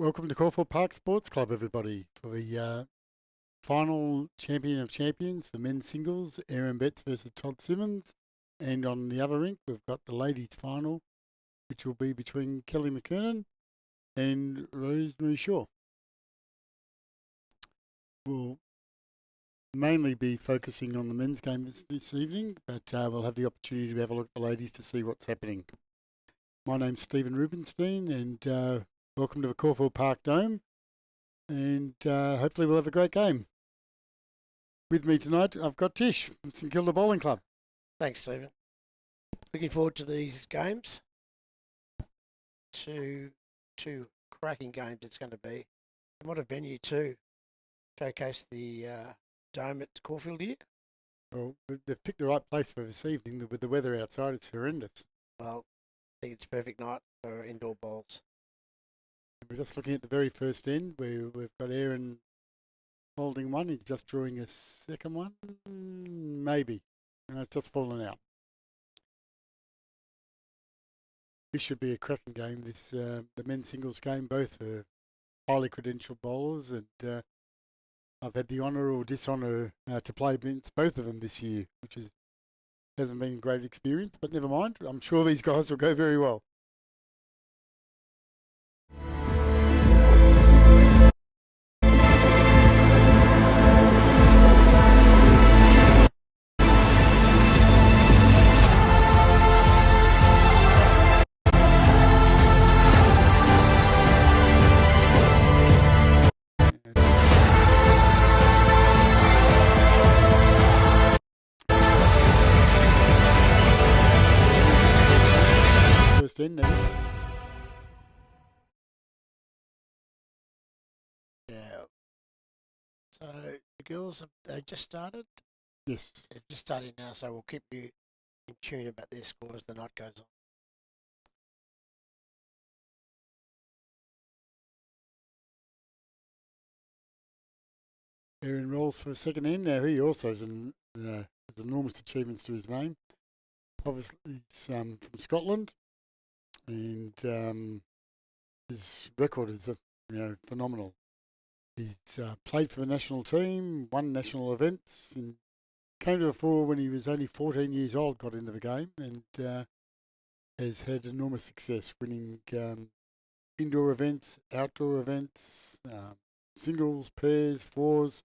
Welcome to Caulfield Park Sports Club, everybody, for the final champion of champions for men's singles, Aaron Betts versus Todd Simmons. And on the other rink, we've got the ladies' final, which will be between Kelly McKernan and Rosemary Shaw. We'll mainly be focusing on the men's game this evening, but we'll have the opportunity to have a look at the ladies to see what's happening. My name's Stephen Rubenstein, and welcome to the Caulfield Park Dome, and hopefully we'll have a great game. With me tonight, I've got Tish from St Kilda Bowling Club. Thanks, Stephen. Looking forward to these games. Two cracking games it's going to be. And what a venue too. Showcase the dome at Caulfield here. Well, they've picked the right place for this evening. With the weather outside, it's horrendous. Well, I think it's a perfect night for indoor bowls. We're just looking at the very first end where we've got Aaron holding one. He's just drawing a second one. Maybe. No, it's just fallen out. This should be a cracking game. This the men's singles game. Both are highly credentialed bowlers, and I've had the honour or dishonour to play against both of them this year, which hasn't been a great experience, but never mind. I'm sure these guys will go very well. First end, that is. Yeah. So the girls, they just started? Yes. They've just started now, so we'll keep you in tune about their score as the night goes on. Aaron rolls for a second end. Now he also has enormous achievements to his name. Obviously, he's from Scotland, and his record is phenomenal. He's played for the national team, won national events, and came to the fore when he was only 14 years old. Got into the game and has had enormous success, winning indoor events, outdoor events, singles, pairs, fours.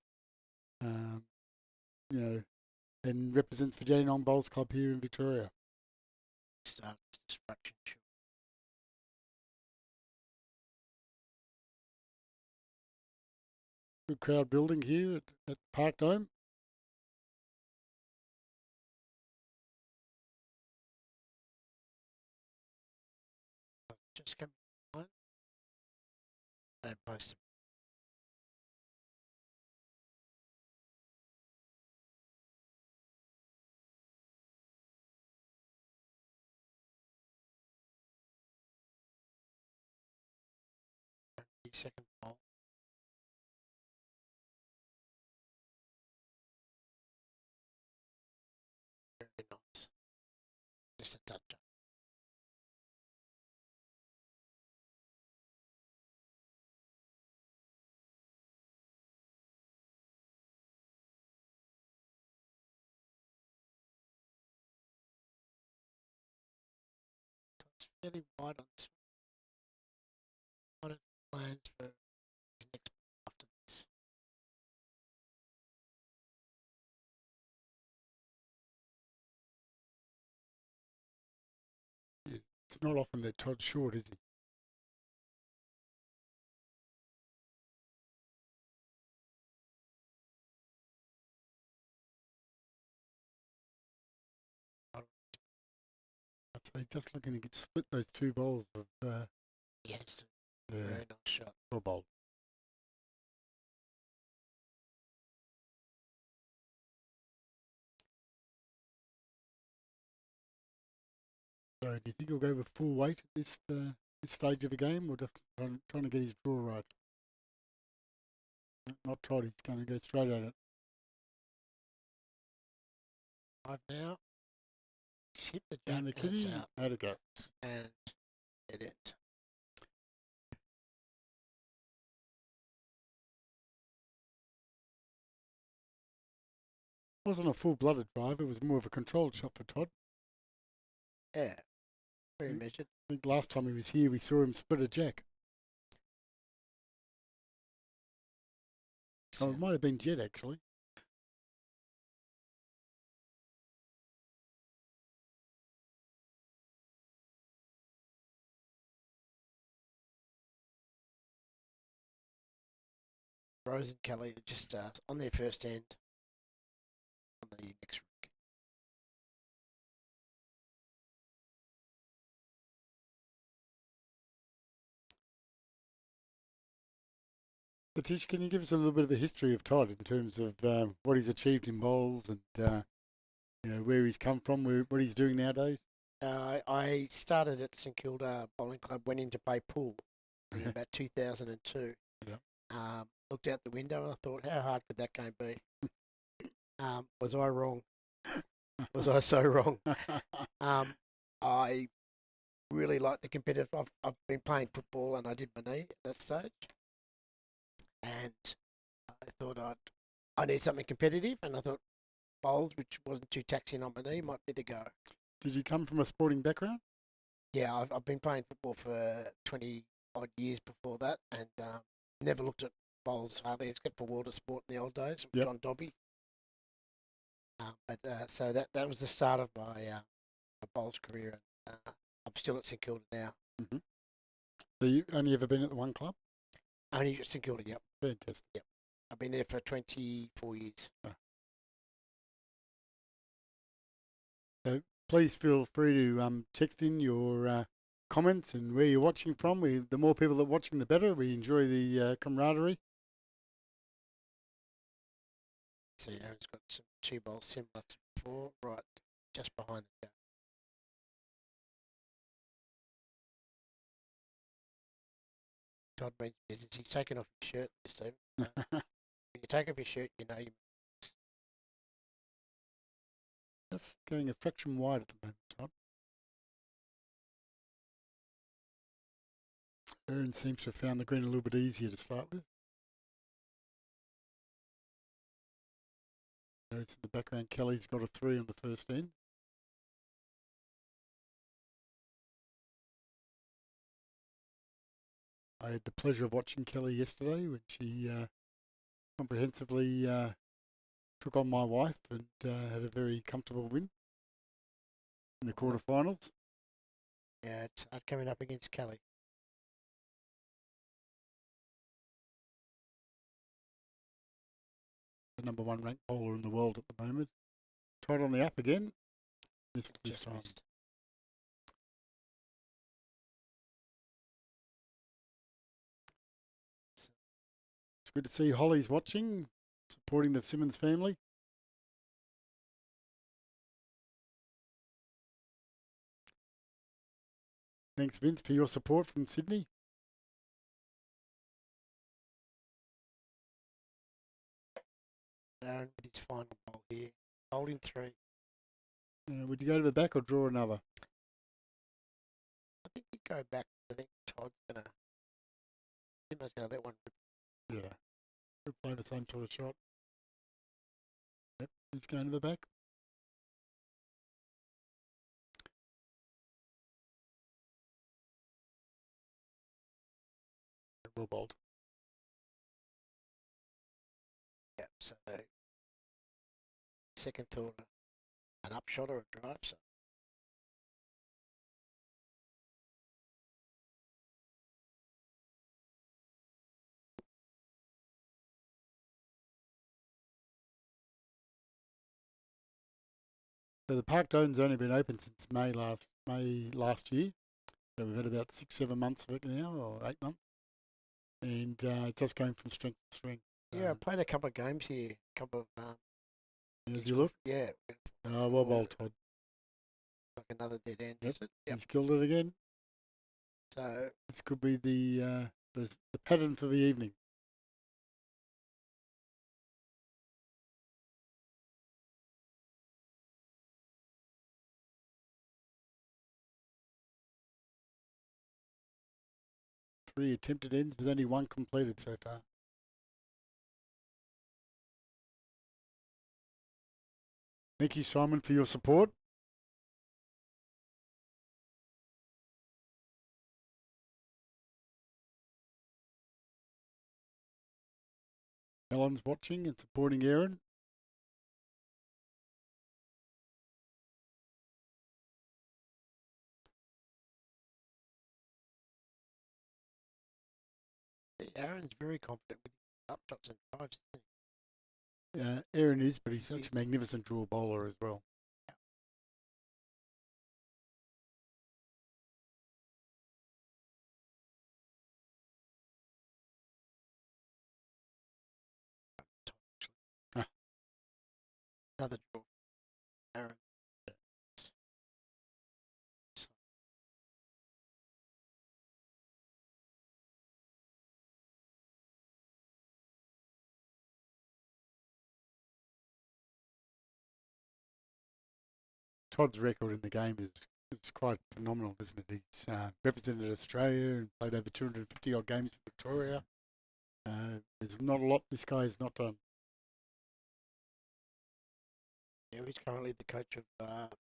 And represents the Dandenong Bowls Club here in Victoria. Good crowd building here at Parkdale. Just come on. They posted. Second ball. Very nice. Just a touch up. It's fairly wide on this one. What are plans for his next after this? It's not often that Todd's short, is he? I'd say just looking to split those two bowls of Yes, very nice shot. Or bowl. So do you think he'll go with full weight at this stage of the game, or just trying to get his draw right? Not Todd, he's going to go straight at it. 5 now. Hit the And jump the kitty, out. out it goes. And it ends. Wasn't a full-blooded drive. It was more of a controlled shot for Todd. Yeah, very Mm. measured. I think last time he was here, we saw him split a jack. Oh, it might have been jet, actually. Rose and Kelly are just on their first end on the next rig. Atish, can you give us a little bit of a history of Todd in terms of what he's achieved in bowls and where he's come from, what he's doing nowadays? I started at St Kilda Bowling Club, went in to play pool in about 2002. Yeah. Looked out the window and I thought, how hard could that game be? Was I wrong? Was I so wrong? I really like the competitive. I've been playing football and I did my knee at that stage, and I thought I need something competitive, and I thought bowls, which wasn't too taxing on my knee, might be the go. Did you come from a sporting background? Yeah, I've been playing football for 20 odd years before that, and never looked at bowls hardly, except for World of Sport in the old days with Yep. John Dobby. So that was the start of my bowls career, and I'm still at St Kilda now. Mm-hmm. So you only ever been at the one club? Only at St Kilda, yep. Fantastic. Yep. I've been there for 24 years. So please feel free to text in your comments and where you're watching from. The more people that are watching, the better. We enjoy the camaraderie. So Aaron's got some 2 bowls similar to before, right just behind the goal. Todd means business. He's taken off his shirt this time. When you take off your shirt, you know you. That's going a fraction wide at the moment, Todd. Aaron seems to have found the green a little bit easier to start with. There's in the background, Kelly's got a 3 on the first end. I had the pleasure of watching Kelly yesterday when she comprehensively took on my wife and had a very comfortable win in the quarterfinals. Yeah, it's coming up against Kelly. The number 1 ranked bowler in the world at the moment. Todd on the up again. Missed this time. Missed. It's good to see Holly's watching, supporting the Simmons family. Thanks, Vince, for your support from Sydney. Aaron with his final bowl here, holding 3. Would you go to the back or draw another? I think you go back. I think Todd's gonna let one rip. Yeah. We'll play the same sort of shot. Yep, he's going to the back. Well bowled. Yeah, so second thought, an upshot or a drive. So So the Parkdone's only been open since May last year. So we've had about 6-7 months of it now, or 8 months. And it's just going from strength to strength. yeah, I played a couple of games here, a couple of As you look? yeah, Oh, well bowled, Todd. like another dead end. Yep. Is it? Yep. He's killed it again. So This could be the pattern for the evening. Three attempted ends with only 1 completed so far. Thank you, Simon, for your support. Ellen's watching and supporting Aaron. Aaron's very confident with up shots and drives, isn't Aaron is, but he's such a magnificent draw bowler as well. he? Another draw. Aaron. Todd's record in the game is quite phenomenal, isn't it? He's represented Australia and played over 250 odd games for Victoria. There's not a lot this guy has not done. Yeah, he's currently the coach of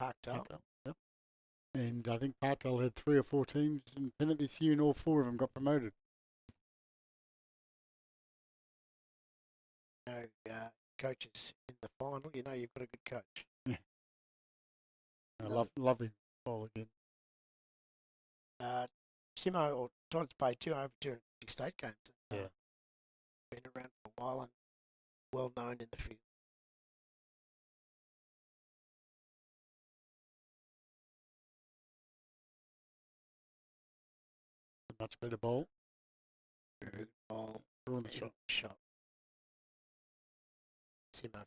Parkdale. Yep. And I think Parkdale had 3 or 4 teams in pennant this year, and all 4 of them got promoted. Coaches in the final, you know you've got a good coach. Yeah. I love him all again. Simo or Todd's played over 250 state games. Yeah. Been around for a while and well known in the field. A much better bowl. Very good bowl. Drawn the shot. Simo.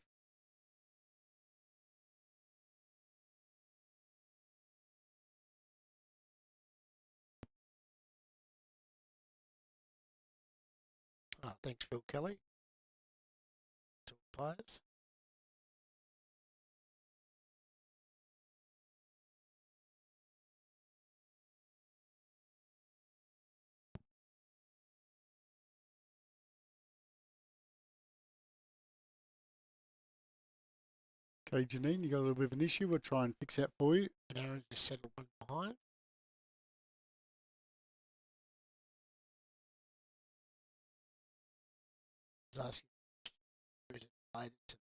Thanks, Phil Kelly. To all players. Okay, Janine, you got a little bit of an issue. We'll try and fix that for you. And Aaron just settled one behind. I was asking, is it related to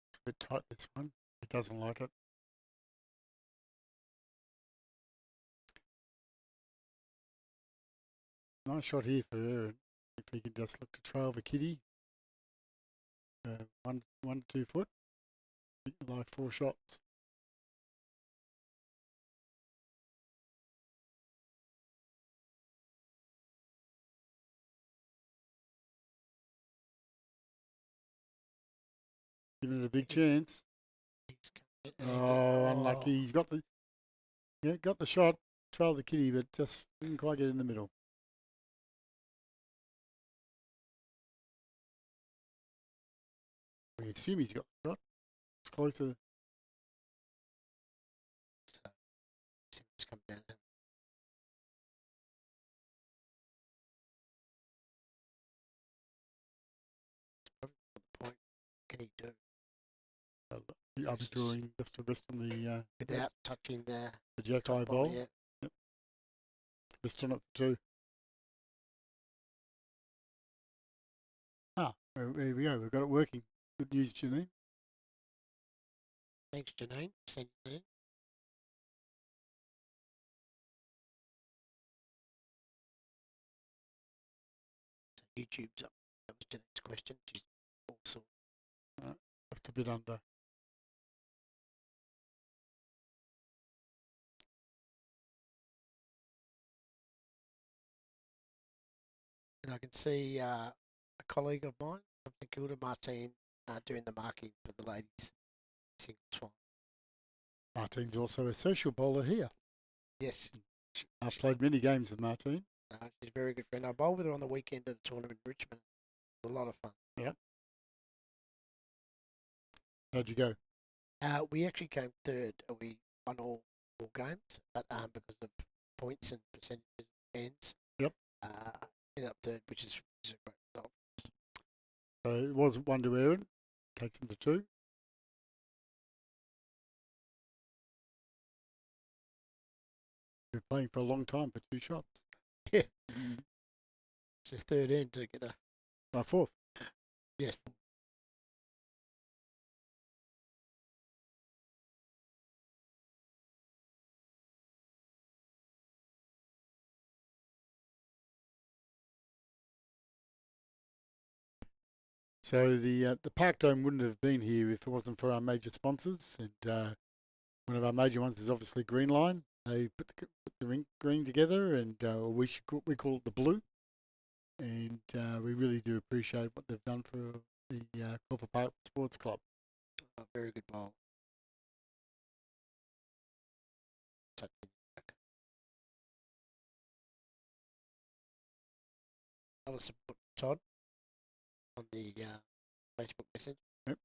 It's a bit tight, this one. It doesn't like it. Nice shot here for Aaron. If he can just look to trail the kitty. 1 to 2 foot. Like 4 shots. Giving it a big chance. Oh, unlucky. He's got the shot. Trailed the kitty, but just didn't quite get in the middle. We assume he's got the shot. It's closer. Simmons come down. Probably the point. Can he do? I'll be drawing just to rest on the without touching the jack eye bowl. Yeah. Yep. Rest on it for 2. There we go. We've got it working. Good news, Janine. Thanks, Janine. Send it in. So YouTube's up. That was Janine's question. She's also Just a bit under. And I can see a colleague of mine from St Kilda, Martine, doing the marking for the ladies' singles final. Martine's also a social bowler here. Yes. I've played many games with Martine. She's a very good friend. I bowled with her on the weekend at a tournament in Richmond. It was a lot of fun. Yep. How'd you go? We actually came third. We won all all games, but because of points and percentages and ends, Yep. ended up third, which is a great result. So it was 1 to Aaron, takes him to 2. Been playing for a long time for 2 shots. Yeah. It's his third end to get a 4th. yes. So the Parkdale wouldn't have been here if it wasn't for our major sponsors, and one of our major ones is obviously Green Line. They put the green together, and we call it the blue, and we really do appreciate what they've done for the Caulfield Park Sports Club. A very good ball. I was support Todd on the Facebook message. Yep.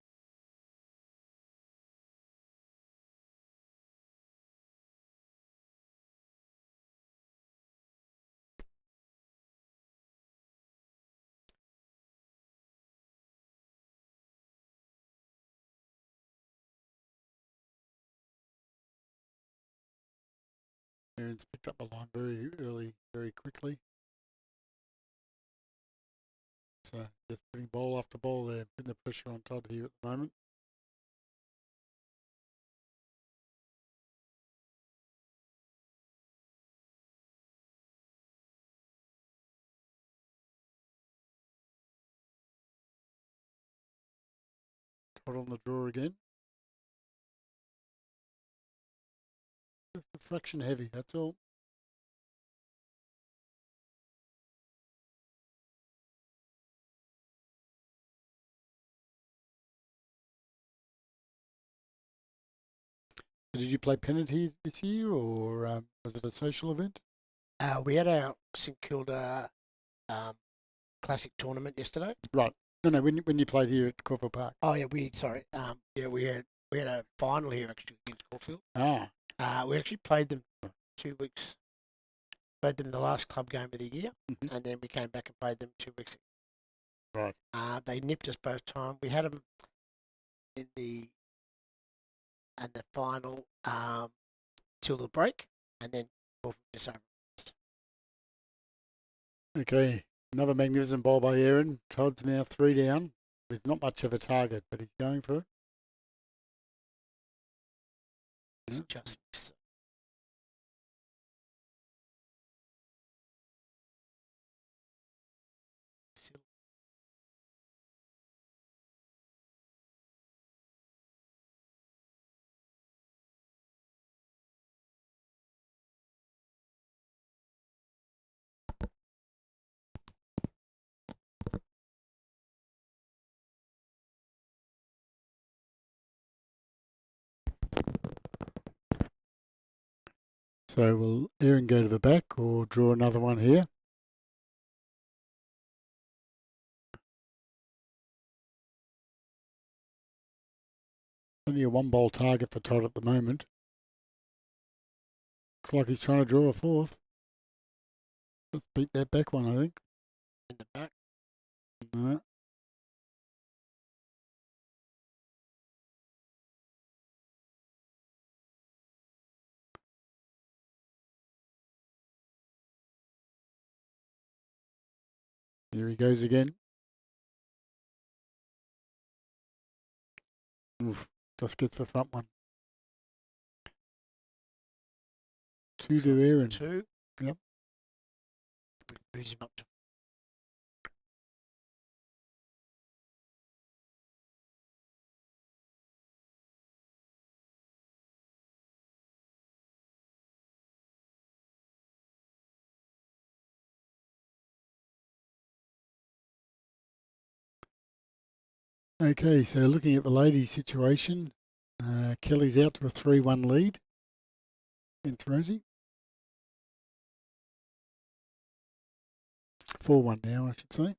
Aaron's picked up the line very early, very quickly. So just putting ball after ball there, putting the pressure on Todd here at the moment. Todd on the draw again. Just a fraction heavy, that's all. Did you play pennant here this year, or was it a social event? We had our St Kilda Classic tournament yesterday. Right. No, when you played here at Caulfield Park. Oh yeah, we had a final here actually against Caulfield. We actually played them 2 weeks. Played them the last club game of the year, and then we came back and played them 2 weeks ago. Right. They nipped us both time. We had them in the final till the break, and then Caulfield just over. Okay, another magnificent ball by Aaron. Todd's now 3 down with not much of a target, but he's going for it. Yeah. Just So will Aaron go to the back or draw another one here? Only a 1-ball target for Todd at the moment. Looks like he's trying to draw a 4th. Let's beat that back one, I think. in the back. No. Here he goes again. Oof, just gets the front one. 2 to Aaron. 2. Yep. Moves him up to. Okay, so looking at the ladies' situation, Kelly's out to a 3-1 lead against Rosie. 4-1 now, I should say.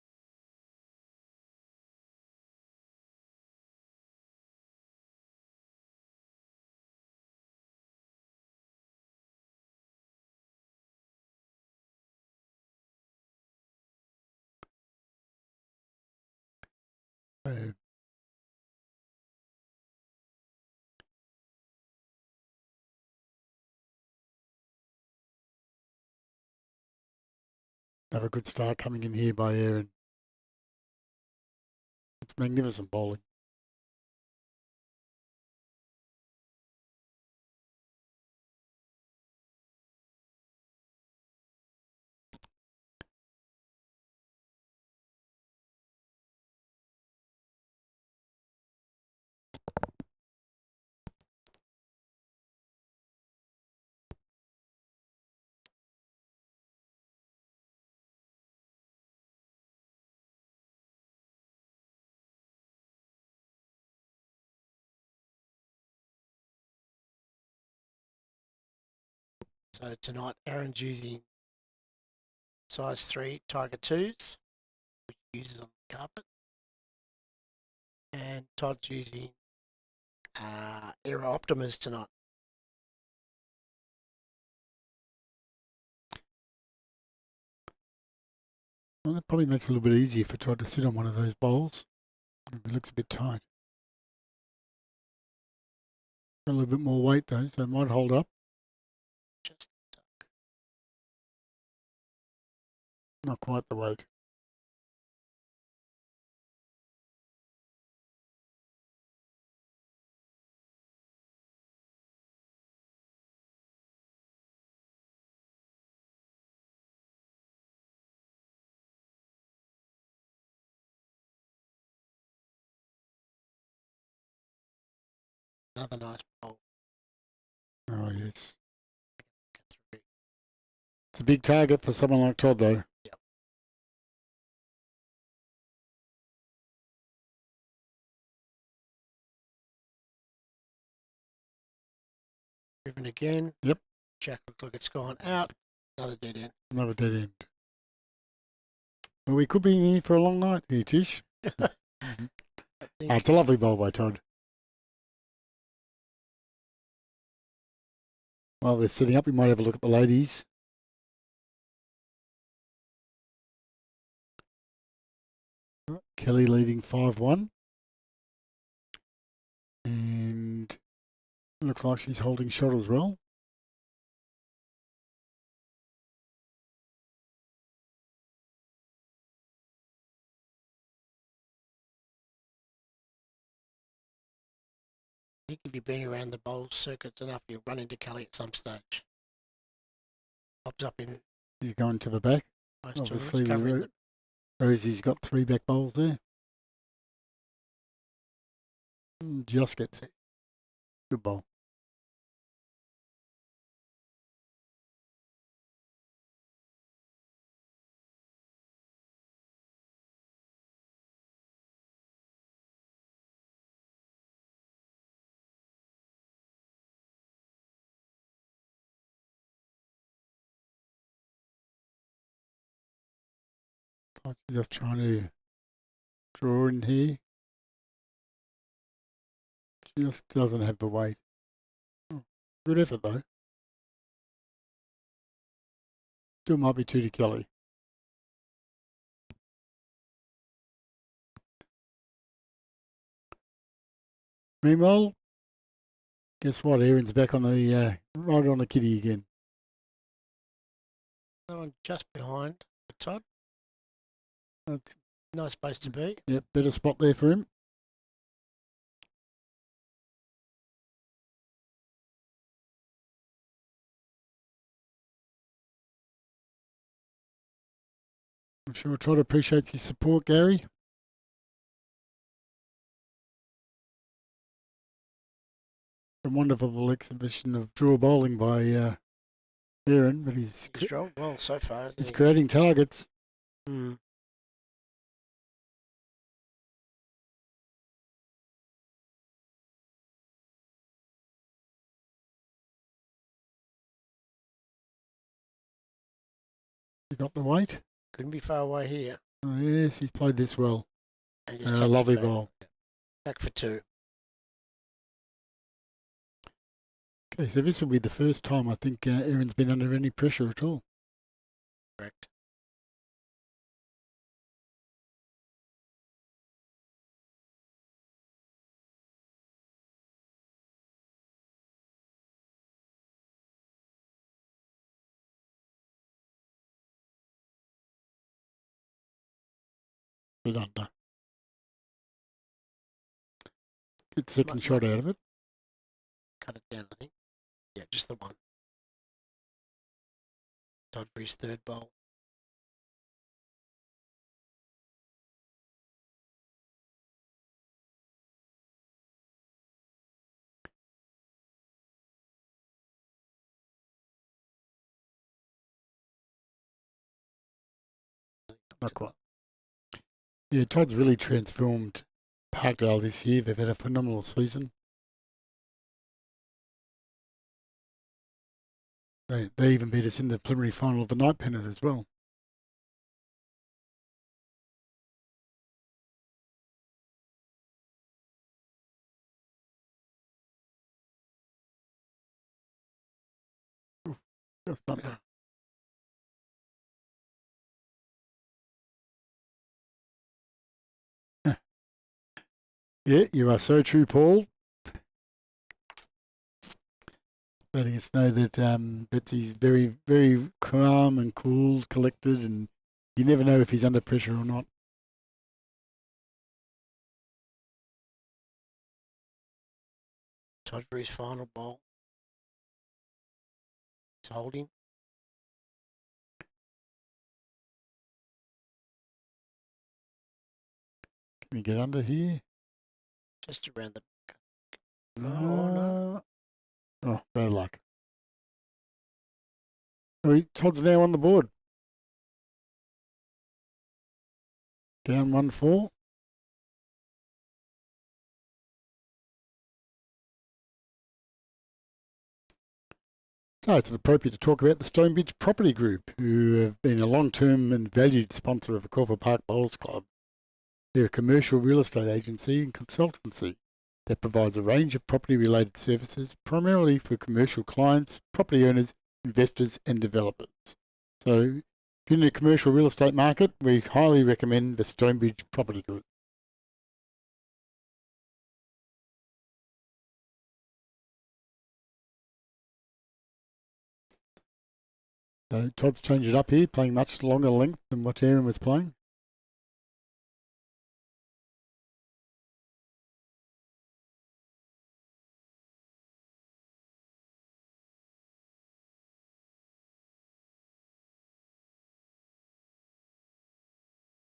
So have a good start coming in here by Aaron. It's magnificent bowling. So tonight, Aaron's using size 3 Tiger 2s, which he uses on the carpet. And Todd's using Aero Optimas tonight. Well, that probably makes it a little bit easier for Todd to sit on one of those bowls. It looks a bit tight. Got a little bit more weight though, so it might hold up. Just Not quite the weight. another nice bowl. Oh yes. It's a big target for someone like Todd though. Yep. Driven again. Yep. Jack looks like it's gone out. Another dead end. Another dead end. Well, we could be in here for a long night here, Tish. It's a lovely bowl by Todd. While they're setting up, we might have a look at the ladies. Kelly leading 5-1. And looks like she's holding shot as well. I think if you've been around the bowl circuits enough, you'll run into Kelly at some stage. Pops up in He's going to the back. most Obviously, tournaments, covering the Rosie's got 3 back bowls there. Just gets it. Good bowl. Just trying to draw in here. Just doesn't have the weight. Good effort though. Still might be 2 to Kelly. Meanwhile, guess what? Aaron's back on the right on the kitty again. other one just behind Todd. That's, Nice place to be. yep, better spot there for him. I'm sure Todd appreciates your support, Gary. A wonderful exhibition of draw bowling by Aaron, but He's rolled well so far. he's creating targets. Mm. He got the weight. Couldn't be far away here. Oh, yes, he's played this well. And just chucked it Lovely back. ball. Back for 2. Okay, so this will be the first time I think Aaron's been under any pressure at all. Correct. bit under. Good second Might- shot out of it. Cut it down, I think. Yeah, just the one. Todd for his third bowl. Not quite. Yeah, Todd's really transformed Parkdale this year. They've had a phenomenal season. They even beat us in the preliminary final of the night pennant as well. Just under. Yeah, you are so true, Paul. Letting us know that Betsy's very, very calm and cool, collected, and you never know if he's under pressure or not. Todd for his final bowl. He's holding. Can we get under here? Just around the... No. Oh, bad luck. Todd's now on the board. Down 1-4. So it's appropriate to talk about the Stonebridge Property Group, who have been a long-term and valued sponsor of the Caulfield Park Bowls Club. They're a commercial real estate agency and consultancy that provides a range of property-related services, primarily for commercial clients, property owners, investors and developers. So if you're in the commercial real estate market, we highly recommend the Stonebridge Property Group. So Todd's changed it up here, playing much longer length than what Aaron was playing.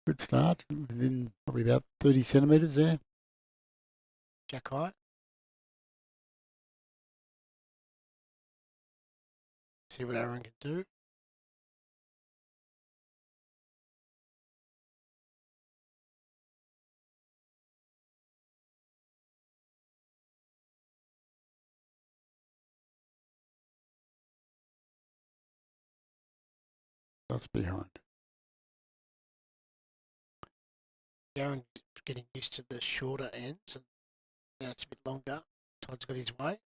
Good start, within probably about 30 centimetres there. Jack high. See what Aaron can do. That's behind. Aaron getting used to the shorter ends, and now it's a bit longer. Todd's got his way.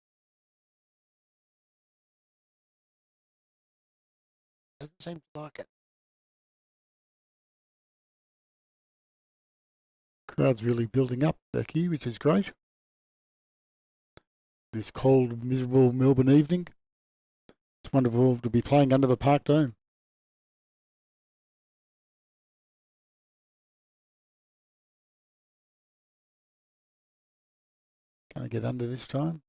Doesn't seem to like it. Crowd's really building up back here, which is great. This cold, miserable Melbourne evening. It's wonderful to be playing under the Park Dome. Can I get under this time?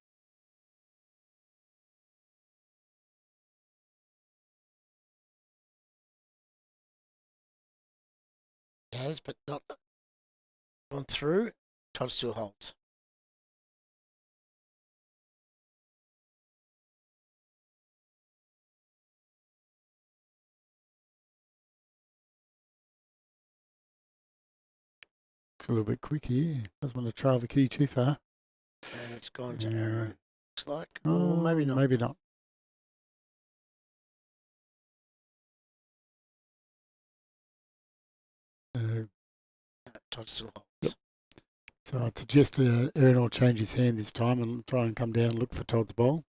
He has, but not gone through. Todd still holds. It's a little bit quick here. Doesn't want to trail the key too far. And it's gone to Aaron. Looks like. Oh, Or maybe not. Maybe not. Todd still holds. Yep. So I'd suggest Aaron will change his hand this time and try and come down and look for Todd's bowl.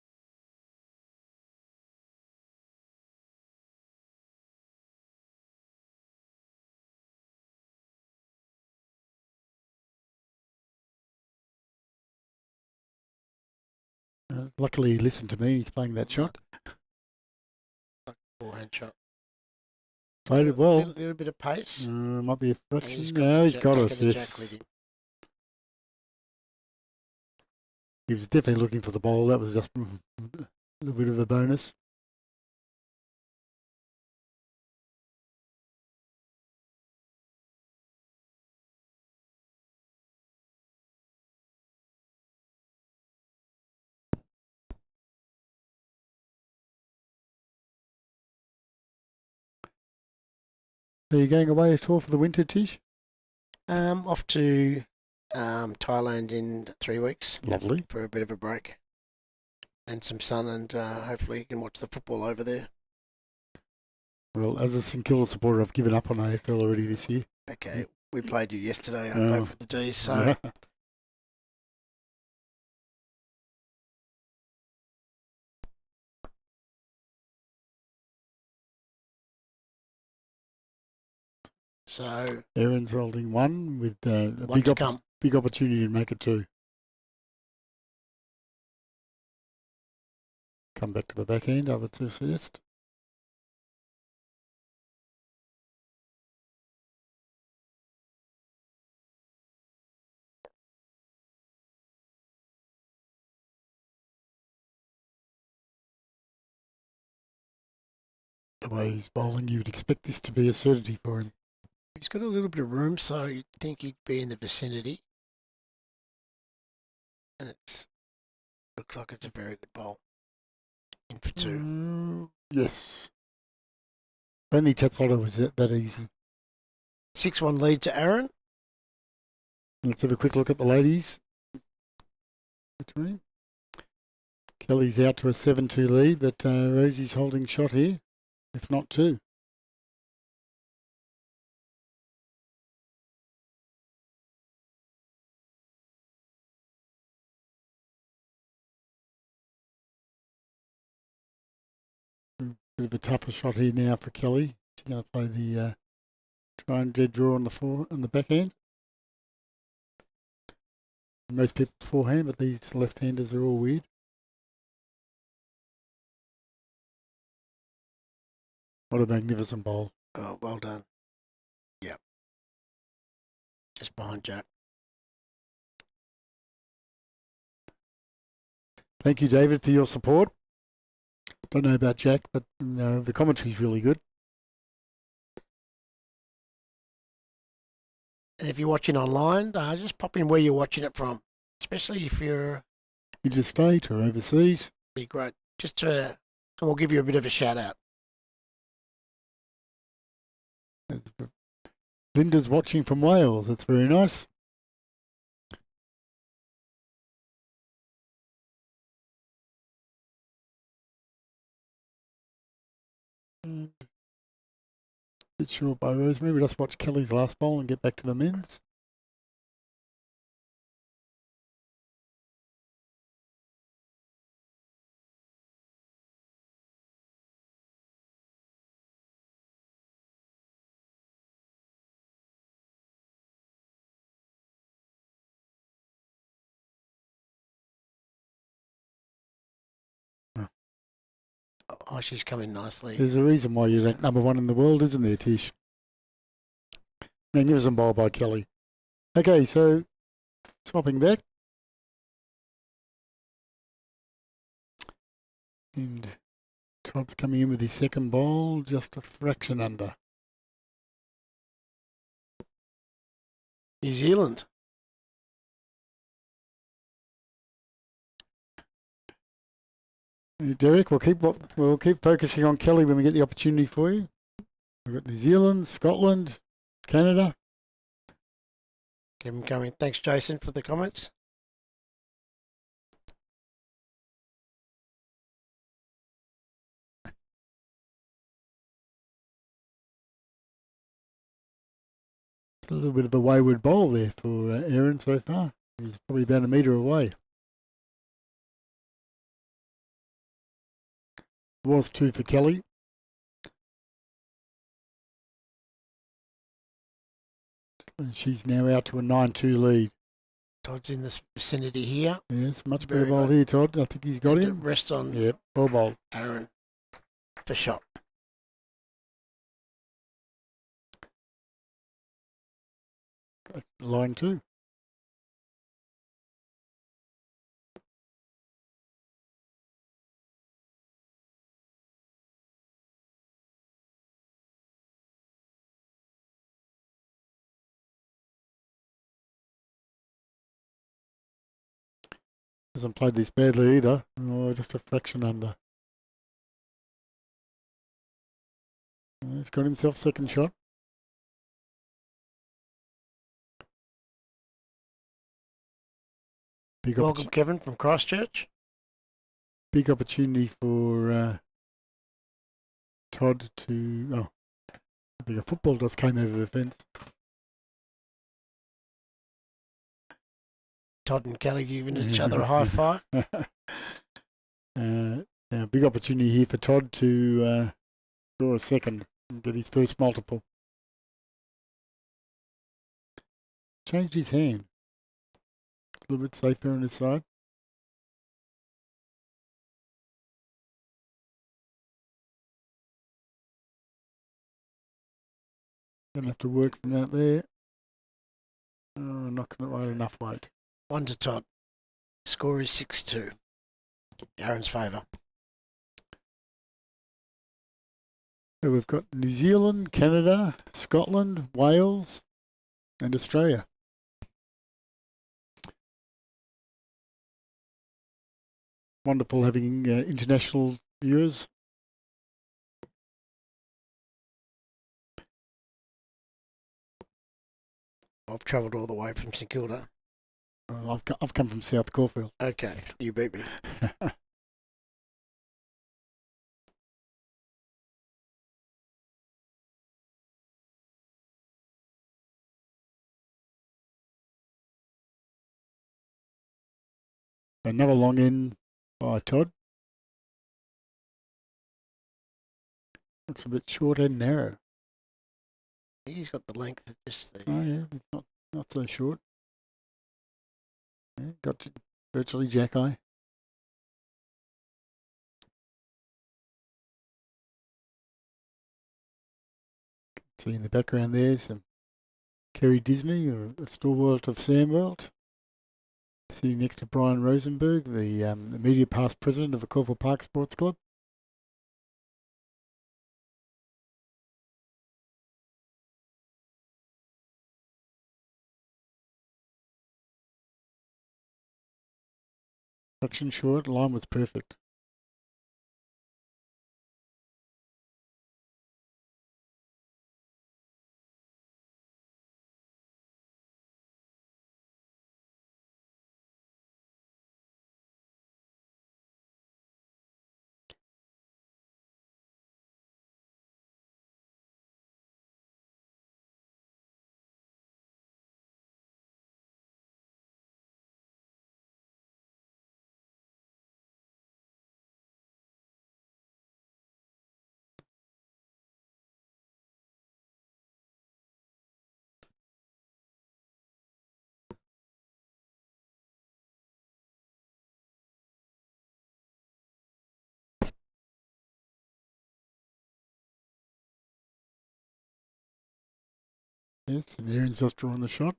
Luckily he listened to me, he's playing that shot. Forehand shot. Played it well. Little bit of pace. Might be a And fraction. No, he's got Jack us, and the Jack with yes. him. He was definitely looking for the bowl. That was just a little bit of a bonus. Are you going away at all for the winter, Tish? Off to Thailand in 3 weeks. Lovely. For a bit of a break and some sun, and hopefully you can watch the football over there. Well, as a St Kilda supporter, I've given up on AFL already this year. Okay, we played you yesterday. I played for the D's, so Yeah. so Aaron's holding one with a one to come. big opportunity to make it two. Come back to the back end, I would suggest. The way he's bowling, you'd expect this to be a certainty for him. He's got a little bit of room, so you'd think he'd be in the vicinity. And it looks like it's a very good bowl. In for two. Yes. Only Tatslotto was that easy. 6-1 lead to Aaron. Let's have a quick look at the ladies. Between Kelly's out to a 7-2 lead, but Rosie's holding shot here, if not two. Bit of a tougher shot here now for Kelly. She's going to play the try and dead draw on the back end. Most people's forehand, but these left-handers are all weird. What a magnificent bowl. Oh, well done. Yep. Just behind Jack. Thank you, David, for your support. Don't know about Jack, but the commentary's really good. And if you're watching online, just pop in where you're watching it from, especially if you're Interstate or overseas. be great. And we'll give you a bit of a shout out. Linda's watching from Wales. That's very nice. Bit short by Rosemary. We'll just watch Kelly's last bowl and get back to the men's. Oh, she's coming nicely. There's a reason why you're ranked number one in the world, isn't there, Tish? Magnificent bowl by Kelly. Okay, so swapping back. And Todd's coming in with his second bowl, just a fraction under. New Zealand. Derek, we'll keep focusing on Kelly when we get the opportunity for you. We've got New Zealand, Scotland, Canada. Keep them coming. Thanks, Jason, for the comments. A little bit of a wayward bowl there for Aaron so far. He's probably about a metre away. Was two for Kelly. And she's now out to a 9-2 lead. Todd's in this vicinity here. Yes, much better bowl here, Todd. I think he's got him. Rest on Yep, well bowled. Aaron for shot. line 2. Hasn't played this badly either. Oh, just a fraction under. He's got himself second shot. Welcome, Kevin from Christchurch. Big opportunity for Todd to. Oh, I think a football just came over the fence. Todd and Kelly giving each other a high five. Big opportunity here for Todd to draw a second and get his first multiple. Changed his hand. A little bit safer on his side. Gonna have to work from out there. Oh, not gonna right enough weight. 1 to Todd. Score is 6-2. Aaron's favour. So we've got New Zealand, Canada, Scotland, Wales, and Australia. Wonderful having international viewers. I've travelled all the way from St Kilda. I've come from South Caulfield. Okay, you beat me. Another long in by Todd. Looks a bit short and narrow. He's got the length of just the... Oh yeah, it's not so short. Yeah, got virtually jack-eye. See in the background there some Kerry Disney, a stalwart of Sandbelt. Sitting next to Brian Rosenberg, the media past president of the Caulfield Park Sports Club. Fraction short, line was perfect. Yes, and Aaron's just drawing the shot.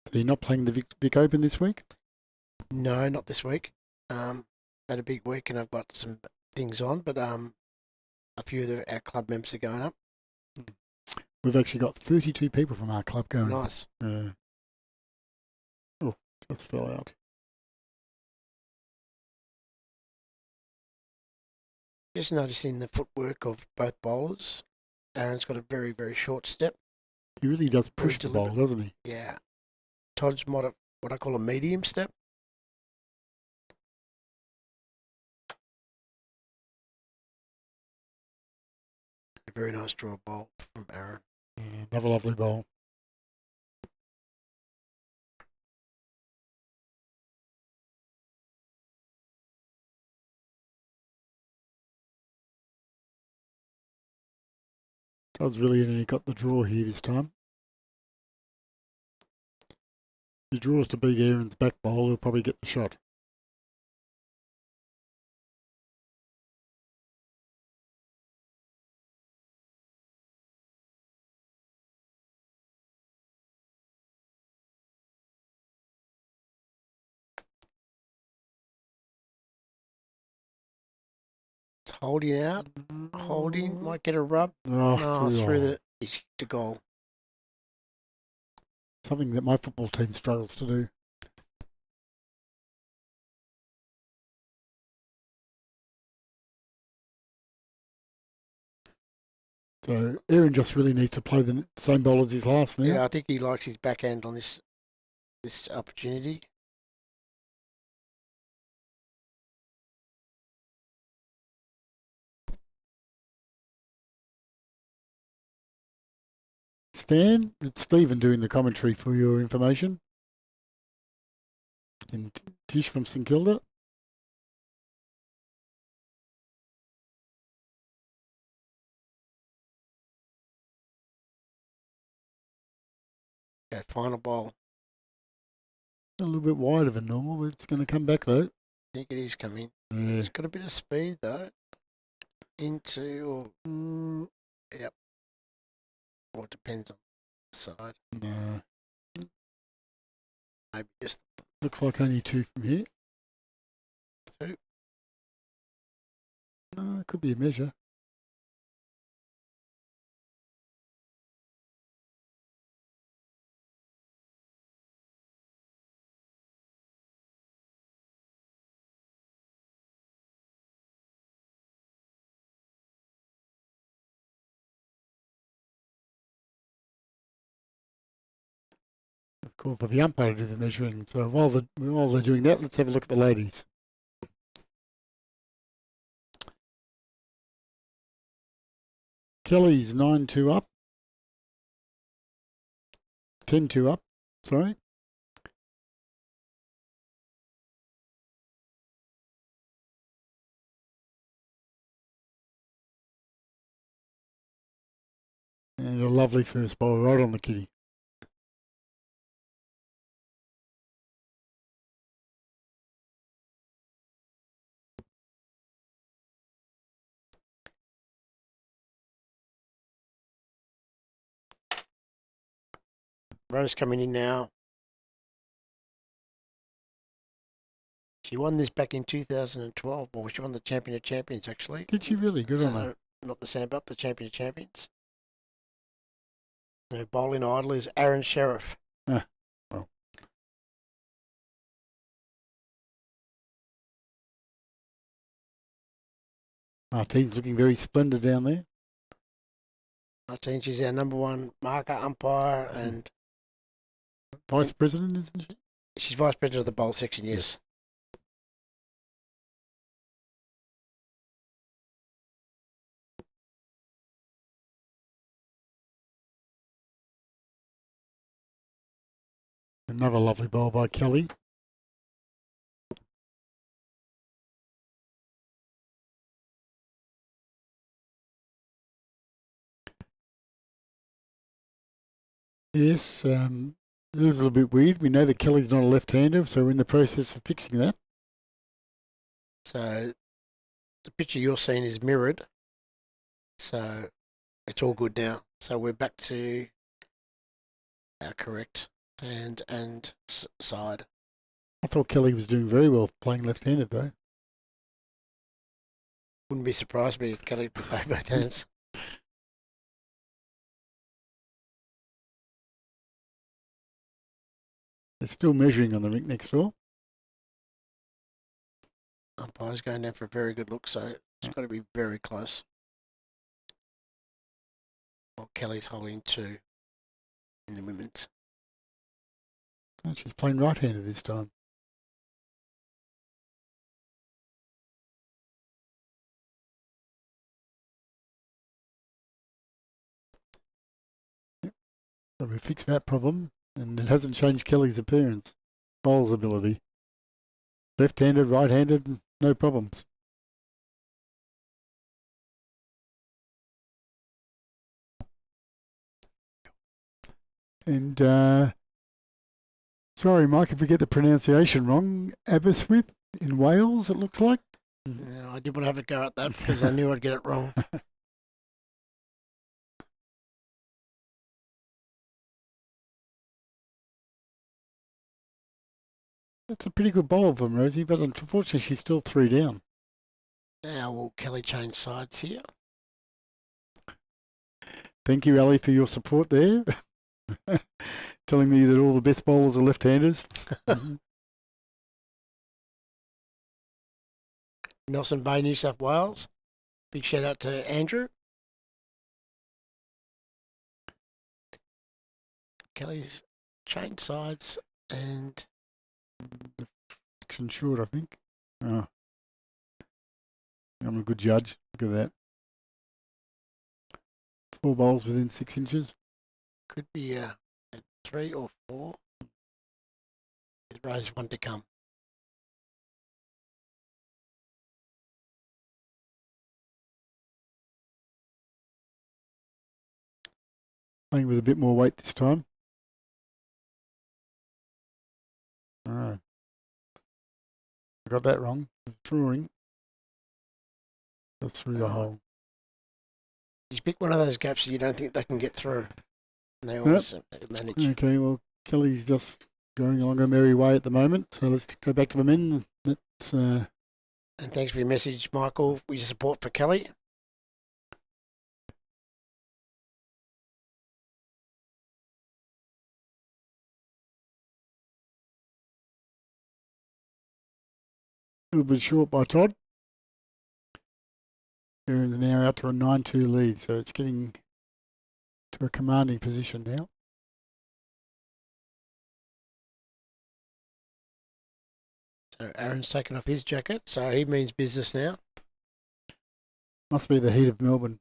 So you're not playing the Vic Open this week? No, not this week. Had a big week and I've got some things on, but a few of our club members are going up. We've actually got 32 people from our club going. Nice. Oh, just fell out. Just noticing the footwork of both bowlers. Aaron's got a very, very short step. He really does push the ball, doesn't he? Yeah. Todd's what I call a medium step. A very nice draw bowl from Aaron. Yeah, another lovely bowl. Todd's really only got the draw here this time. If he draws to beat Aaron's back bowl, he'll probably get the shot. Holding out. Holding. Might get a rub. Oh, No, through the... He's kicked a goal. Something that my football team struggles to do. So Aaron just really needs to play the same ball as his last now. Yeah, I think he likes his backhand on this opportunity. Stan, it's Stephen doing the commentary for your information. And Tish from St Kilda. Okay, final ball. A little bit wider than normal, but it's going to come back though. I think it is coming. Yeah. It's got a bit of speed though. Into... yep. Or it depends on the side. No. Maybe just... Looks like only 2 from here. 2. No, it could be a measure. Of course, for the umpire to do the measuring. So while they're doing that, let's have a look at the ladies. Kelly's 9-2 up. 10-2 up, sorry. And a lovely first ball right on the kitty. Rose coming in now. She won this back in 2012. Well, she won the Champion of Champions, actually. Did she really? Good on her. Not the Sandbelt, the Champion of Champions. Her bowling idol is Aaron Sheriff. Ah, well. Martine's looking very splendid down there. Martine, she's our number 1 marker, umpire, and... Vice President, isn't she? She's Vice President of the bowl section, yes. Another lovely bowl by Kelly. Yes, it is a little bit weird. We know that Kelly's not a left-hander, so we're in the process of fixing that. So the picture you're seeing is mirrored. So it's all good now. So we're back to our correct hand and side. I thought Kelly was doing very well playing left-handed, though. Wouldn't be surprised me if Kelly could play both hands. They're still measuring on the rink next door. Umpire's going down for a very good look, so it's got to be very close. Well, Kelly's holding 2 in the women's. Oh, she's playing right-handed this time. So we fixed that problem, and it hasn't changed Kelly's appearance, bowl's ability. Left-handed, right-handed, no problems. And sorry, Mike, if we get the pronunciation wrong, Aberystwyth in Wales, it looks like. Yeah, I didn't want to have a go at that because I knew I'd get it wrong. That's a pretty good bowl from Rosie, but unfortunately she's still 3 down. Now will Kelly change sides here? Thank you, Ali, for your support there. Telling me that all the best bowlers are left-handers. Nelson Bay, New South Wales. Big shout out to Andrew. Kelly's changed sides and Action short, I think. Oh. I'm a good judge. Look at that. 4 bowls within 6 inches. could be a 3 or 4. With Rose 1 to come. Playing with a bit more weight this time. Oh. I got that wrong. Drawing. Just through the hole. He's picked one of those gaps that you don't think they can get through. And they always manage. Okay, well, Kelly's just going along a merry way at the moment. So let's go back to the men. Let's, And thanks for your message, Michael, for your support for Kelly. a little bit short by Todd. Aaron's now out to a 9-2 lead, so it's getting to a commanding position now. So Aaron's taken off his jacket, so he means business now. Must be the heat of Melbourne.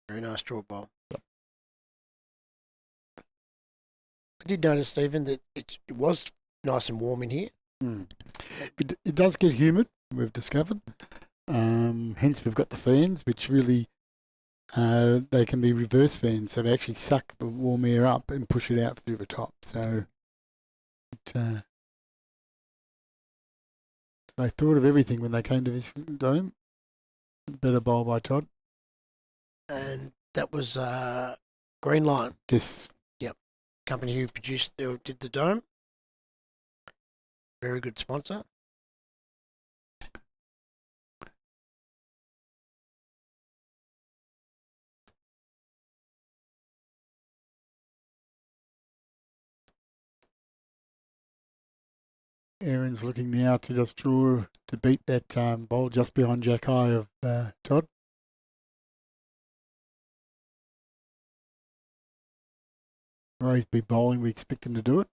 Very nice draw ball. I did notice, Stephen, that it was nice and warm in here. It does get humid, we've discovered. Hence we've got the fans, which really, they can be reverse fans, so they actually suck the warm air up and push it out through the top. So they thought of everything when they came to this dome. Better bowl by Todd. And that was Green Line. Yes. Company who did the dome. Very good sponsor. Aaron's looking now to just draw to beat that bowl just behind Jack High of Todd. Where he's been bowling, we expect him to do it.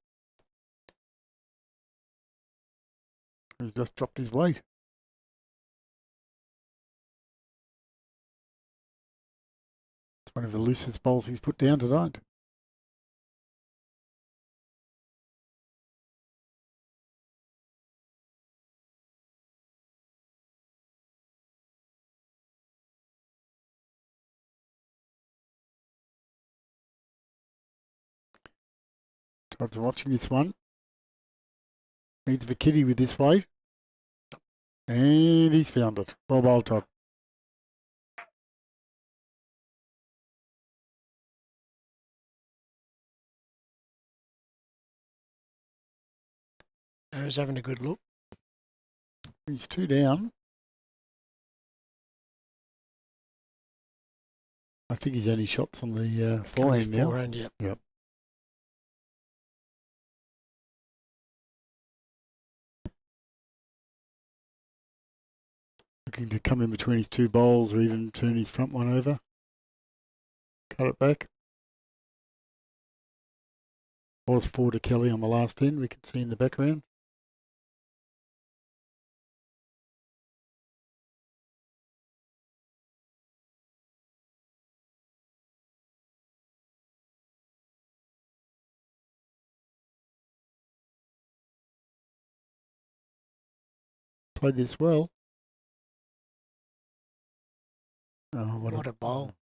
He's just dropped his weight. It's one of the loosest bowls he's put down tonight. Todd's watching this one. Needs the kitty with this weight. And he's found it. Well bowled, Todd. Aaron's having a good look. He's 2 down. I think he's only shots on the forehand now. Forehand, yeah. Yep. Looking to come in between his 2 bowls or even turn his front one over. Cut it back. Was 4 to Kelly on the last end, we can see in the background. Played this well. Oh, What a bowl.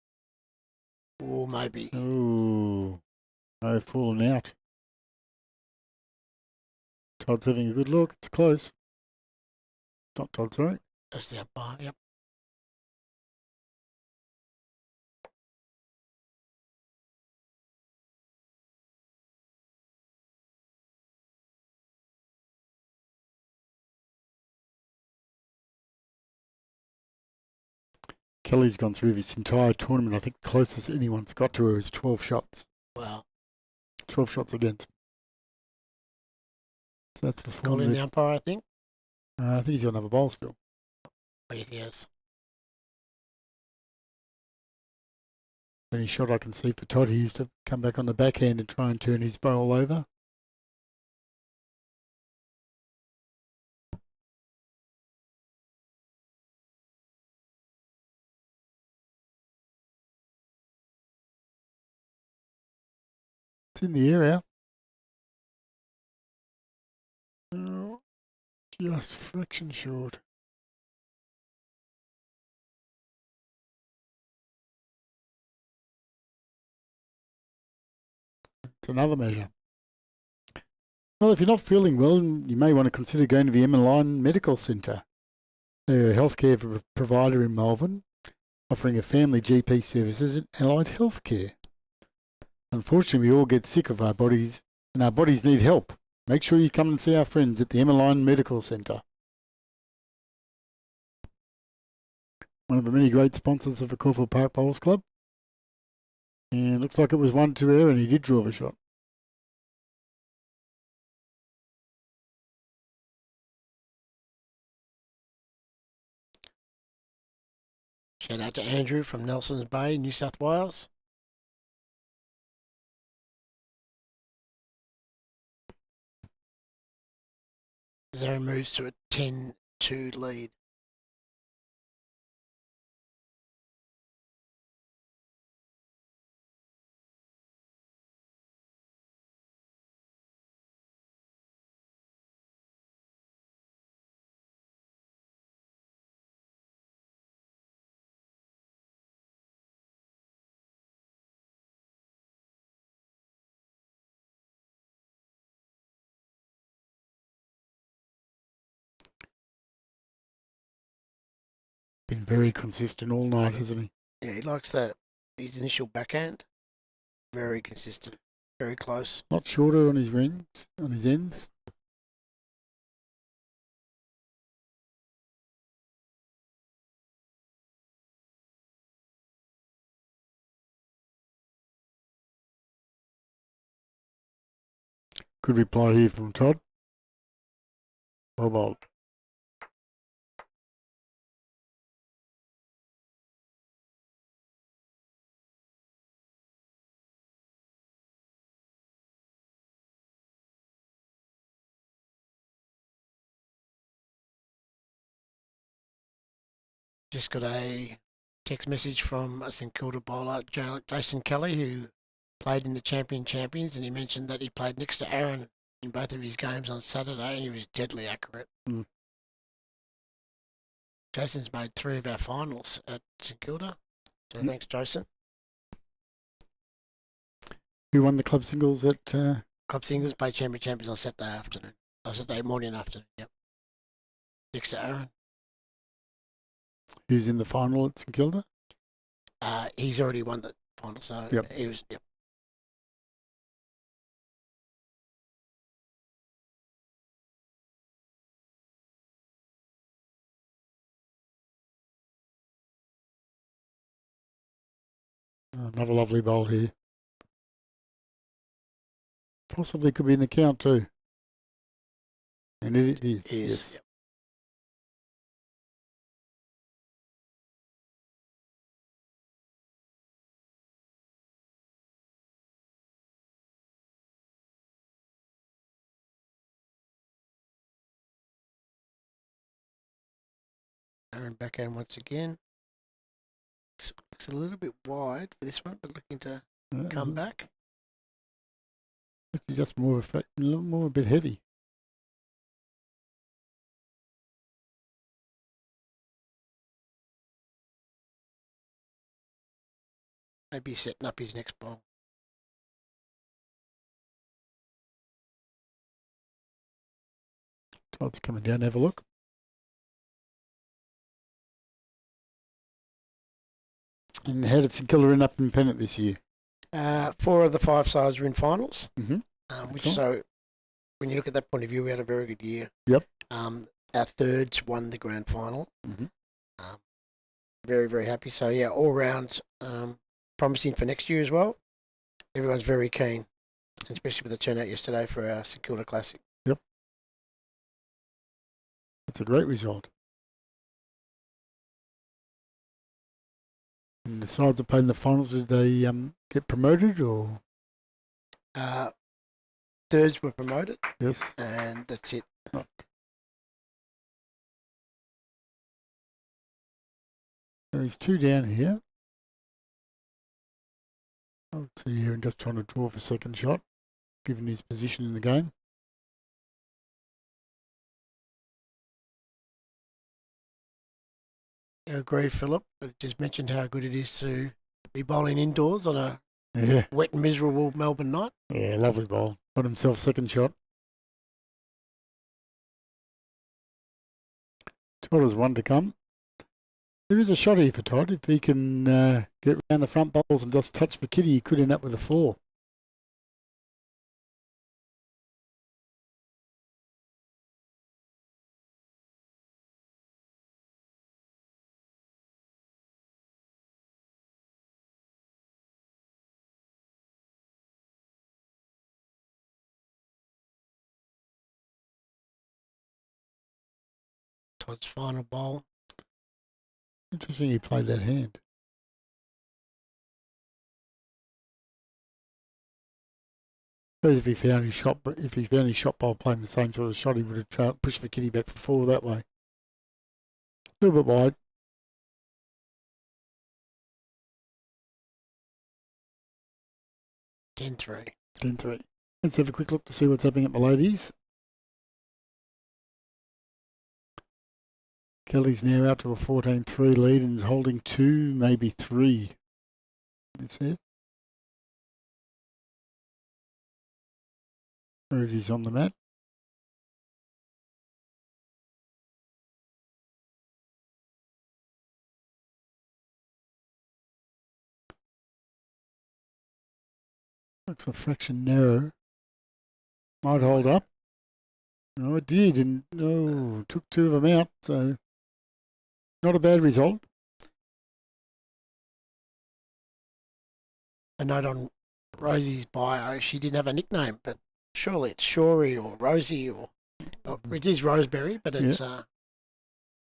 Or maybe. Oh, no, fallen out. Todd's having a good look. It's close. Not Todd, sorry. That's the umpire, yep. Kelly's gone through this entire tournament. I think the closest anyone's got to her is 12 shots. Wow. 12 shots against. So that's for Calling the umpire, I think. I think he's got another bowl still. Oh, yes, he has. Any shot I can see for Todd, he used to come back on the backhand and try and turn his bowl over. It's in the area. Oh, just fraction short. It's another measure. Well, if you're not feeling well, you may want to consider going to the Emmeline Medical Centre. They're a healthcare provider in Melbourne, offering a family GP services and allied healthcare. Unfortunately, we all get sick of our bodies, and our bodies need help. Make sure you come and see our friends at the Emmeline Medical Centre. One of the many great sponsors of the Caulfield Park Bowls Club. And looks like it was 1-2 air, and he did draw the shot. Shout out to Andrew from Nelson's Bay, New South Wales. Zero moves to a 10-2 lead. Been very consistent all night, hasn't he? Yeah, he likes that. His initial backhand. Very consistent. Very close. Not shorter on his rings, on his ends. Good reply here from Todd. Well bowled. Just got a text message from a St Kilda bowler, Jason Kelly, who played in the Champions, and he mentioned that he played next to Aaron in both of his games on Saturday, and he was deadly accurate. Mm. Jason's made 3 of our finals at St Kilda, so thanks, Jason. Who won the club singles at... Club singles played Champions on Saturday afternoon. Saturday morning and afternoon, yep. Next to Aaron. Who's in the final at St Kilda? He's already won the final, so yep. He was, yep. Another lovely bowl here. Possibly could be in the count too. And it is. Yes. Yep. Aaron backhand once again. Looks a little bit wide for this one, but looking to come back. It's just more a little more a bit heavy. Maybe setting up his next bowl. Todd's coming down to have a look. And how did St Kilda end up in pennant this year? 4 of the 5 sides were in finals. Mm-hmm. So when you look at that point of view, we had a very good year. Yep. Our thirds won the grand final. Mm-hmm. very, very happy. So yeah, all round promising for next year as well. Everyone's very keen, especially with the turnout yesterday for our St Kilda Classic. Yep. That's a great result. And the sides that played in the finals, did they get promoted or? Thirds were promoted. Yes. And that's it. Right. So he's 2 down here. I'll see here and just trying to draw for second shot, given his position in the game. I agree, Philip. I just mentioned how good it is to be bowling indoors on a wet and miserable Melbourne night. Yeah, lovely bowl. Got himself second shot. Todd has one to come. There is a shot here for Todd. If he can get round the front bowls and just touch for Kitty, he could end up with a 4. Todd's final bowl. Interesting he played that hand. Suppose if he found his shot bowl playing the same sort of shot, he would have pushed for Kitty back for 4 that way. A little bit wide. (10-3). 10-3. Let's have a quick look to see what's happening at Miladies. Kelly's now out to a 14-3 lead and is holding 2, maybe 3. That's it. Where is he on the mat? Looks a fraction narrow. Might hold up. No, it did, and took 2 of them out, so not a bad result. A note on Rosie's bio, she didn't have a nickname, but surely it's Shory or Rosie or it is Roseberry, but it's I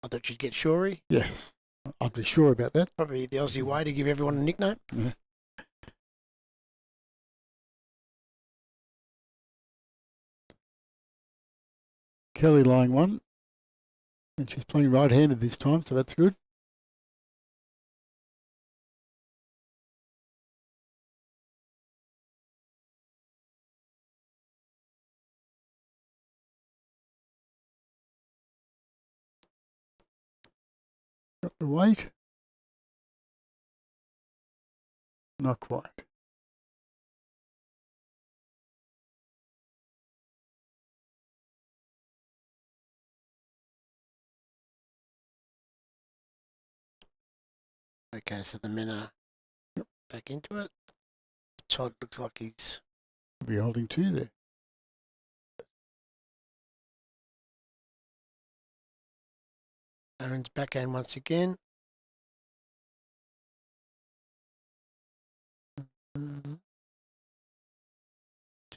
thought you'd get Shory. Yes, I'd be sure about that. Probably the Aussie way to give everyone a nickname. Yeah. Kelly lying 1, and she's playing right-handed this time, so that's good. Got the weight. Not quite. Okay, so the men are back into it. Todd looks like he's Be holding 2 there. Aaron's backhand once again.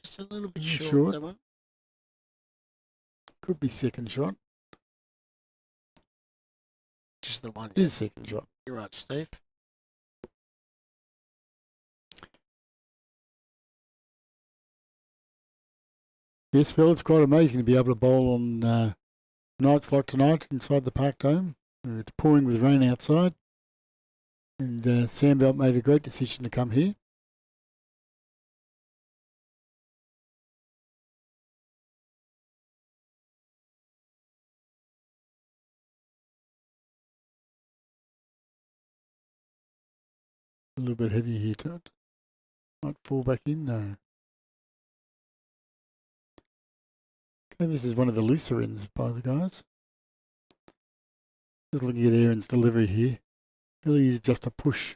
Just a little bit short. That one. Could be second shot. Just the one. Is second shot. You're right, Steve. Yes, Phil, it's quite amazing to be able to bowl on nights like tonight inside the Parkdale. It's pouring with rain outside. And Sandbelt made a great decision to come here. A little bit heavy here, Todd. Might fall back in, no. Okay, this is one of the looser ends by the guys. Just looking at Aaron's delivery here. Really is just a push.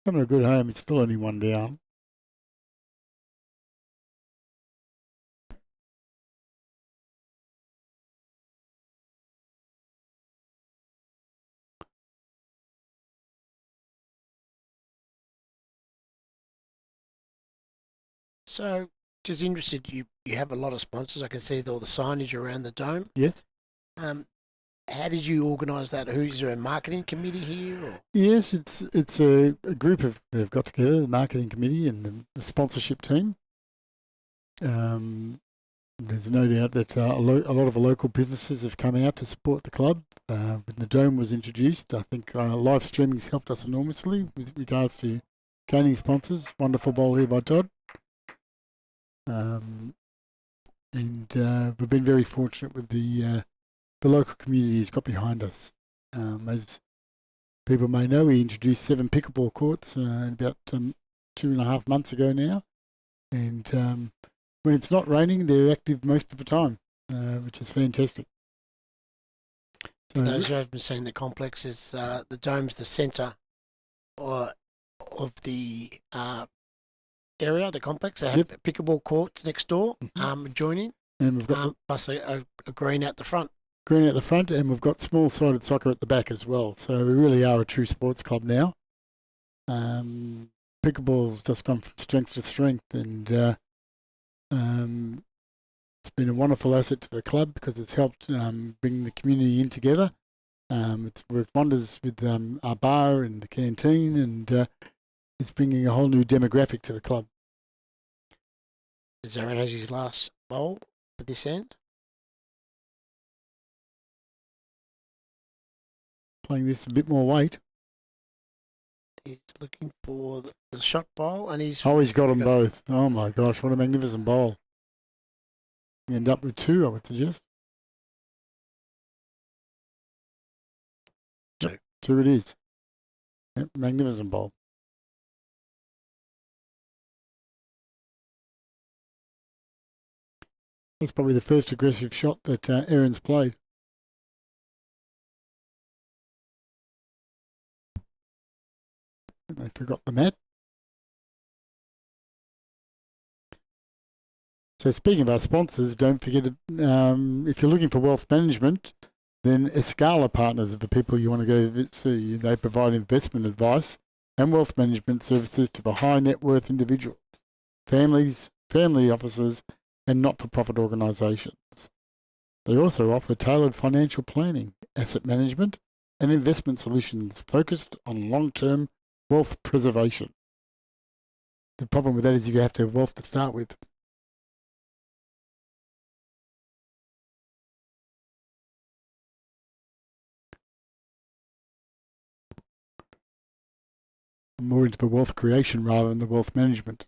Having a good home. It's still only one down. So, just interested, you have a lot of sponsors. I can see all the signage around the dome. Yes. How did you organise that? Who's there a marketing committee here? Or? Yes, it's a group of who've got together, the marketing committee and the sponsorship team. There's no doubt that a lot of the local businesses have come out to support the club. When the dome was introduced, I think live streaming's helped us enormously with regards to gaining sponsors. Wonderful bowl here by Todd. And we've been very fortunate with the local community has got behind us. As people may know, we introduced 7 pickleball courts about 2.5 months ago now. And when it's not raining, they're active most of the time, which is fantastic. So those who haven't seen the complex, is the dome's the centre of the area, the complex. They have pickleball courts next door, adjoining, and we've got plus a green out the front. Green at the front, and we've got small-sided soccer at the back as well. So we really are a true sports club now. Pickleball's just gone from strength to strength, and it's been a wonderful asset to the club because it's helped bring the community in together. It's worked wonders with our bar and the canteen, and it's bringing a whole new demographic to the club. Is Aaron has his last bowl at this end? Playing this a bit more weight. He's looking for the shot bowl, and he's got them both. Oh my gosh, what a magnificent bowl! You end up with 2, I would suggest. 2. 2 it is. Yep, magnificent bowl. That's probably the first aggressive shot that Aaron's played. They forgot the mat. So speaking of our sponsors, don't forget, if you're looking for wealth management, then Escala Partners are the people you want to go see. They provide investment advice and wealth management services to the high net worth individuals, families, family offices, and not-for-profit organisations. They also offer tailored financial planning, asset management, and investment solutions focused on long-term wealth preservation. The problem with that is you have to have wealth to start with. I'm more into the wealth creation rather than the wealth management.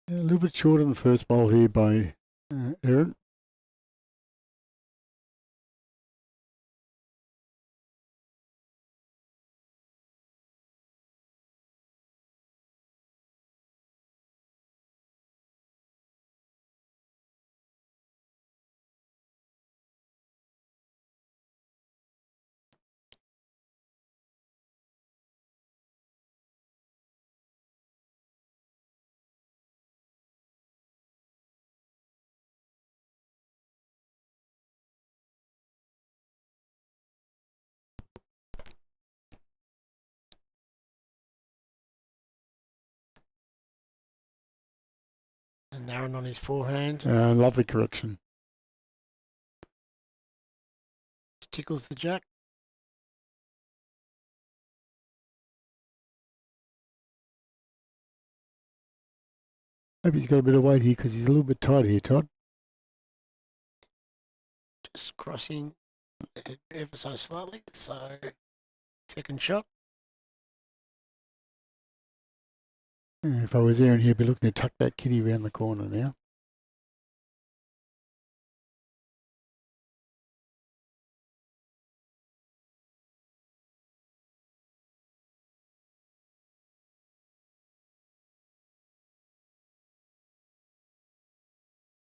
A little bit short on the first bowl here by Aaron. And Aaron on his forehand. Lovely correction. Tickles the jack. Maybe he's got a bit of weight here because he's a little bit tight here, Todd. Just crossing ever so slightly. So, second shot. If I was Aaron, he'd be looking to tuck that kitty around the corner now.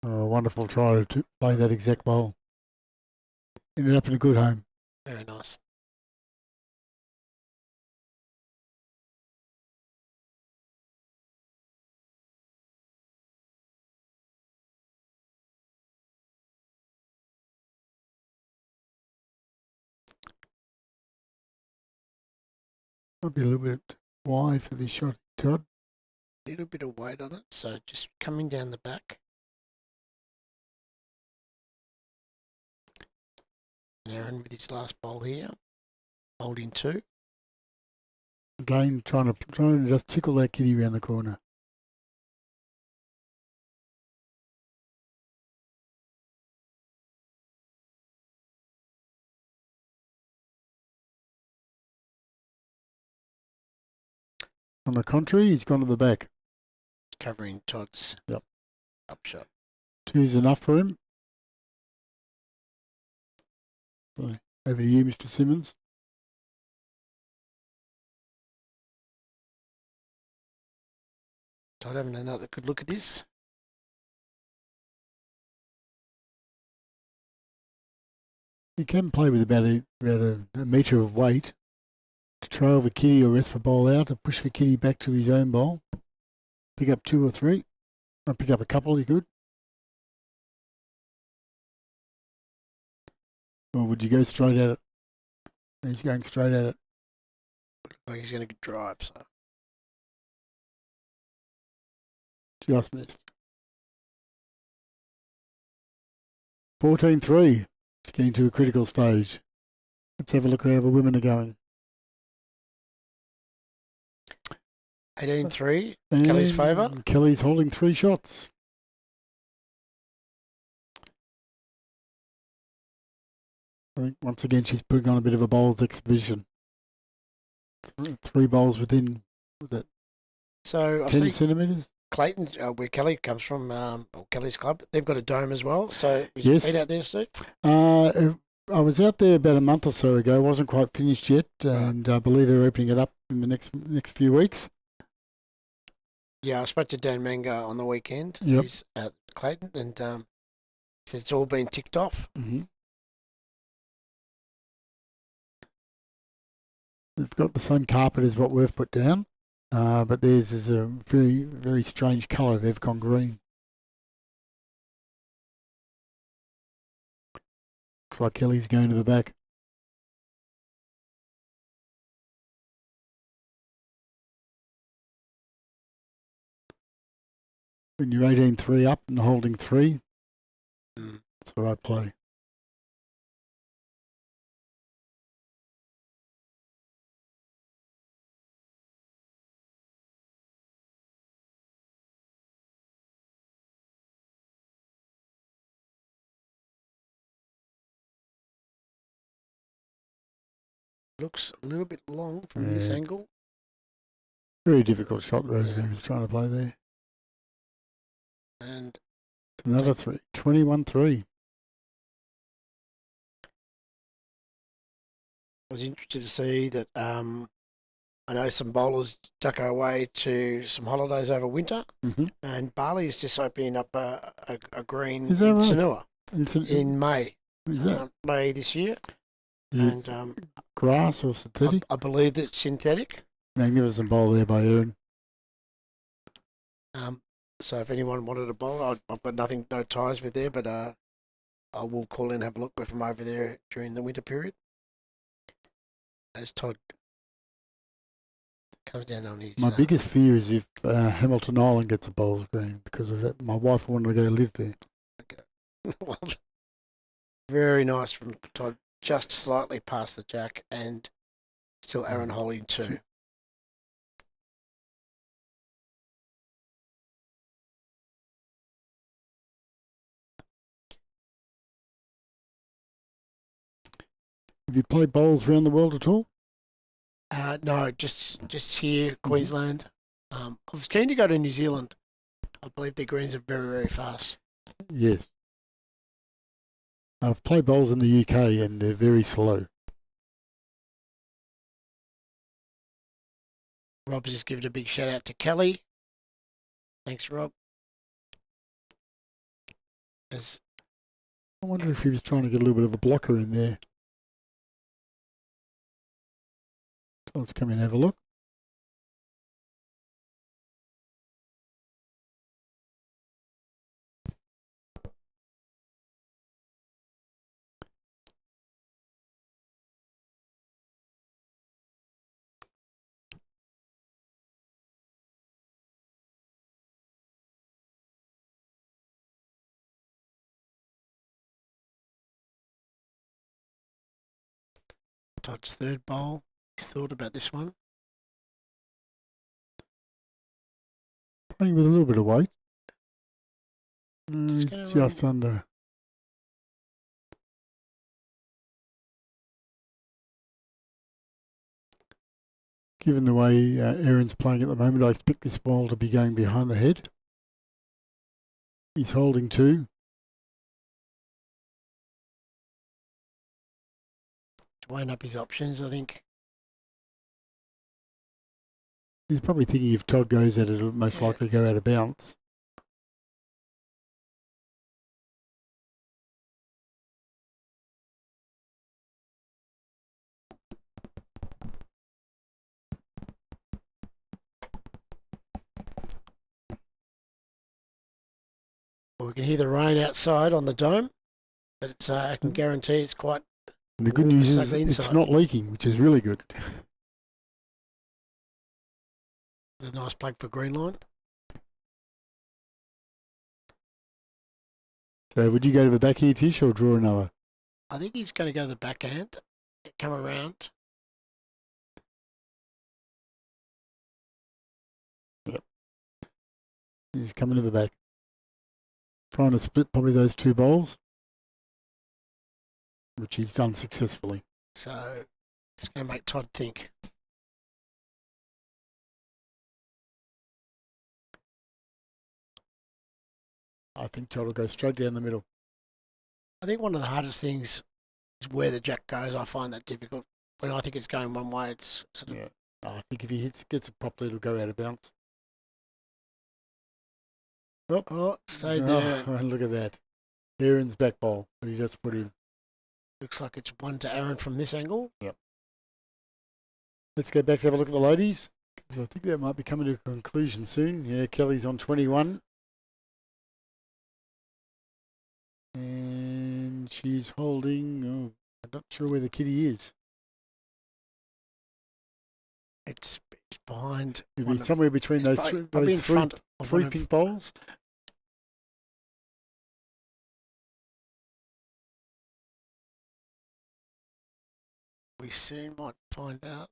Oh, wonderful try to play that exact bowl. Ended up in a good home. Very nice. Might be a little bit wide for this shot, Todd. A little bit of weight on it, so just coming down the back. Aaron with his last bowl here, holding 2. Again, trying to just tickle that kitty around the corner. On the contrary, he's gone to the back. Covering Todd's upshot. 2's enough for him. So, over to you, Mr. Simmons. Todd having another good look at this. He can play with about a metre of weight to trail the kitty or rest the bowl out and push the kitty back to his own bowl. Pick up 2 or 3. Or pick up a couple, he could. Or would you go straight at it? He's going straight at it. Like he's going to drive, so. Just missed. 14-3. It's getting to a critical stage. Let's have a look at how the women are going. 18-3, Kelly's favour. Kelly's holding 3 shots. I think once again she's putting on a bit of a bowls exhibition. 3 bowls within that So I 10 see centimetres. Clayton, where Kelly comes from, or Kelly's club, they've got a dome as well. So was Yes. you been out there, Steve? I was out there about a month or so ago. Wasn't quite finished yet, and I believe they're opening it up in the next few weeks. Yeah, I spoke to Dan Manga on the weekend. Yep. He's at Clayton, and said it's all been ticked off. Mm-hmm. They've got the same carpet as what we've put down, but theirs is a very, very strange colour. They've gone green. Looks like Kelly's going to the back. When you're 18-3 up and holding 3, it's the right play. Looks a little bit long from this angle. Very difficult shot Rosemary was trying to play there. And another 3. 21-3. I was interested to see that I know some bowlers duck away to some holidays over winter, and Bali is just opening up a green in Sanua in May. May this year. And grass or synthetic? I believe that's synthetic. Magnificent bowl there by Aaron. So if anyone wanted a bowl, I've got no ties with there, but I will call in and have a look if I'm over there during the winter period. As Todd comes down on his... My biggest fear is if Hamilton Island gets a bowls green because of that. My wife wanted to go live there. Okay. Well, very nice from Todd. Just slightly past the jack and still Aaron holding 2. Have you played bowls around the world at all? No, just here, Queensland. I was keen to go to New Zealand. I believe their greens are very, very fast. Yes. I've played bowls in the UK and they're very slow. Rob's just given a big shout out to Kelly. Thanks, Rob. As I wonder if he was trying to get a little bit of a blocker in there. Let's come in and have a look. Todd's third bowl. He's thought about this one. Playing with a little bit of weight. Just He's gonna just under. Given the way Aaron's playing at the moment, I expect this ball to be going behind the head. He's holding 2. Weighing up his options, I think. He's probably thinking if Todd goes at it, it'll most likely go out of bounds. Well, we can hear the rain outside on the dome, but it's, I can guarantee it's quite. And the good news is it's not leaking, which is really good. It's a nice plug for green line. So would you go to the back here, Tish, or draw another? I think he's going to go to the backhand, come around. Yep. He's coming to the back. Trying to split probably those 2 bowls, which he's done successfully. So it's going to make Todd think. I think Todd will go straight down the middle. I think one of the hardest things is where the jack goes. I find that difficult. When I think it's going one way, it's sort of. I think if he gets it properly, it'll go out of bounds. Oh, stayed there. Oh, look at that. Aaron's back bowl, but he just put in. Looks like it's 1 to Aaron from this angle. Yep. Let's go back to have a look at the ladies, because I think that might be coming to a conclusion soon. Yeah, Kelly's on 21. And she's holding, I'm not sure where the kitty is. It's behind. It'll be somewhere between those three pink bowls. We soon might find out.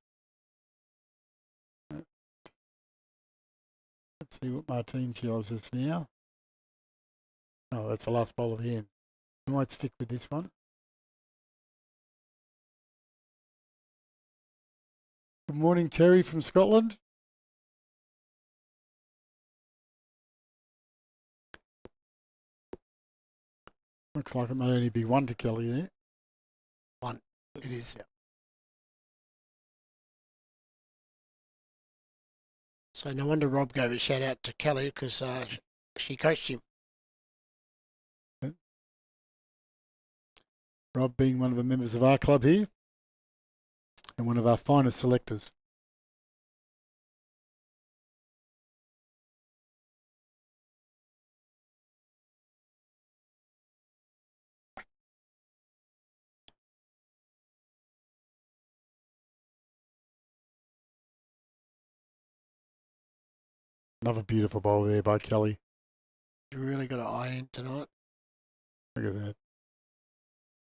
Let's see what Martine shows us now. Oh, that's the last bowl of hand. We might stick with this one. Good morning, Terry from Scotland. Looks like it may only be 1 to Kelly there. 1. It is, yeah. So no wonder Rob gave a shout out to Kelly because she coached him. Rob being one of the members of our club here and one of our finest selectors. Another beautiful bowl there by Kelly. You really got an eye in tonight. Look at that.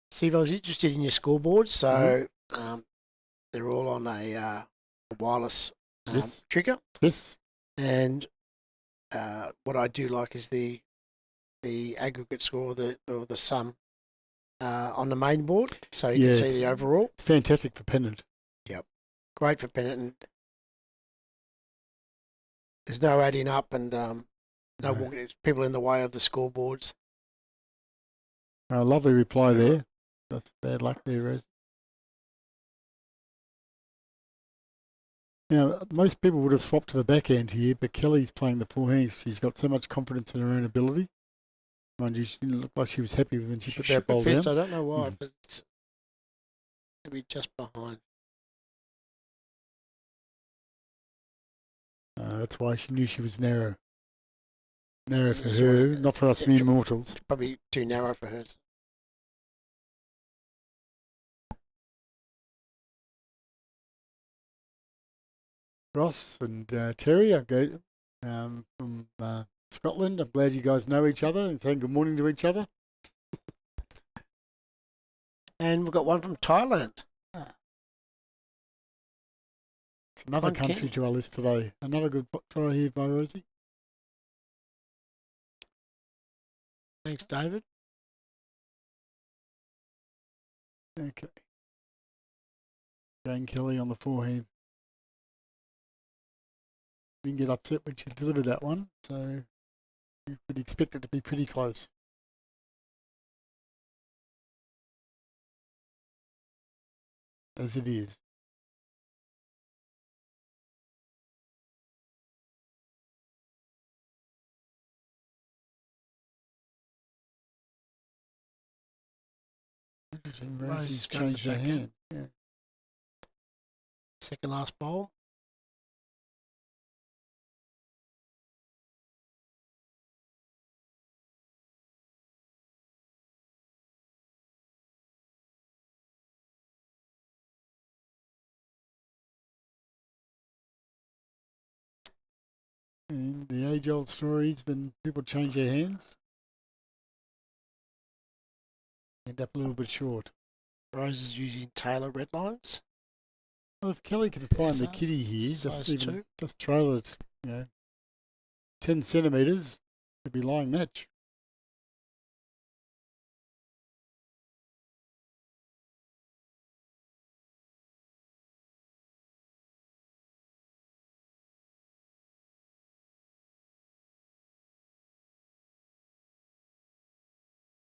Steve, I was interested in your scoreboards. So they're all on a wireless trigger. Yes. And what I do like is the aggregate score or the sum on the main board, so you can see the overall. It's fantastic for pennant. Yep, great for pennant, and there's no adding up and no people in the way of the scoreboards. Lovely reply there. That's bad luck there, Rose. Now, most people would have swapped to the backhand here, but Kelly's playing the forehand. She's got so much confidence in her own ability. Mind you, she didn't look like she was happy when she put that shook her ball fist. down. I don't know why, but it's maybe just behind. That's why she knew she was narrow. Narrow for Just her, wanted- not for us yeah, mere mortals. It's probably too narrow for her. Ross and Terry, from Scotland. I'm glad you guys know each other and saying good morning to each other. And we've got one from Thailand. It's another One country Ken. to our list today. Another good try here by Rosie. Thanks, David. Okay. Jane Kelly on the forehand. Didn't get upset when she delivered that one, so you could expect it to be pretty close. As it is. Interesting, Rosie's changed her hand. Yeah. Second last bowl. And the age-old story's been people change their hands. End up a little bit short. Rose is using Taylor red lines. Well, if Kelly can find the Size- kitty here, size just 2. trail it, 10 centimetres, to be lying match.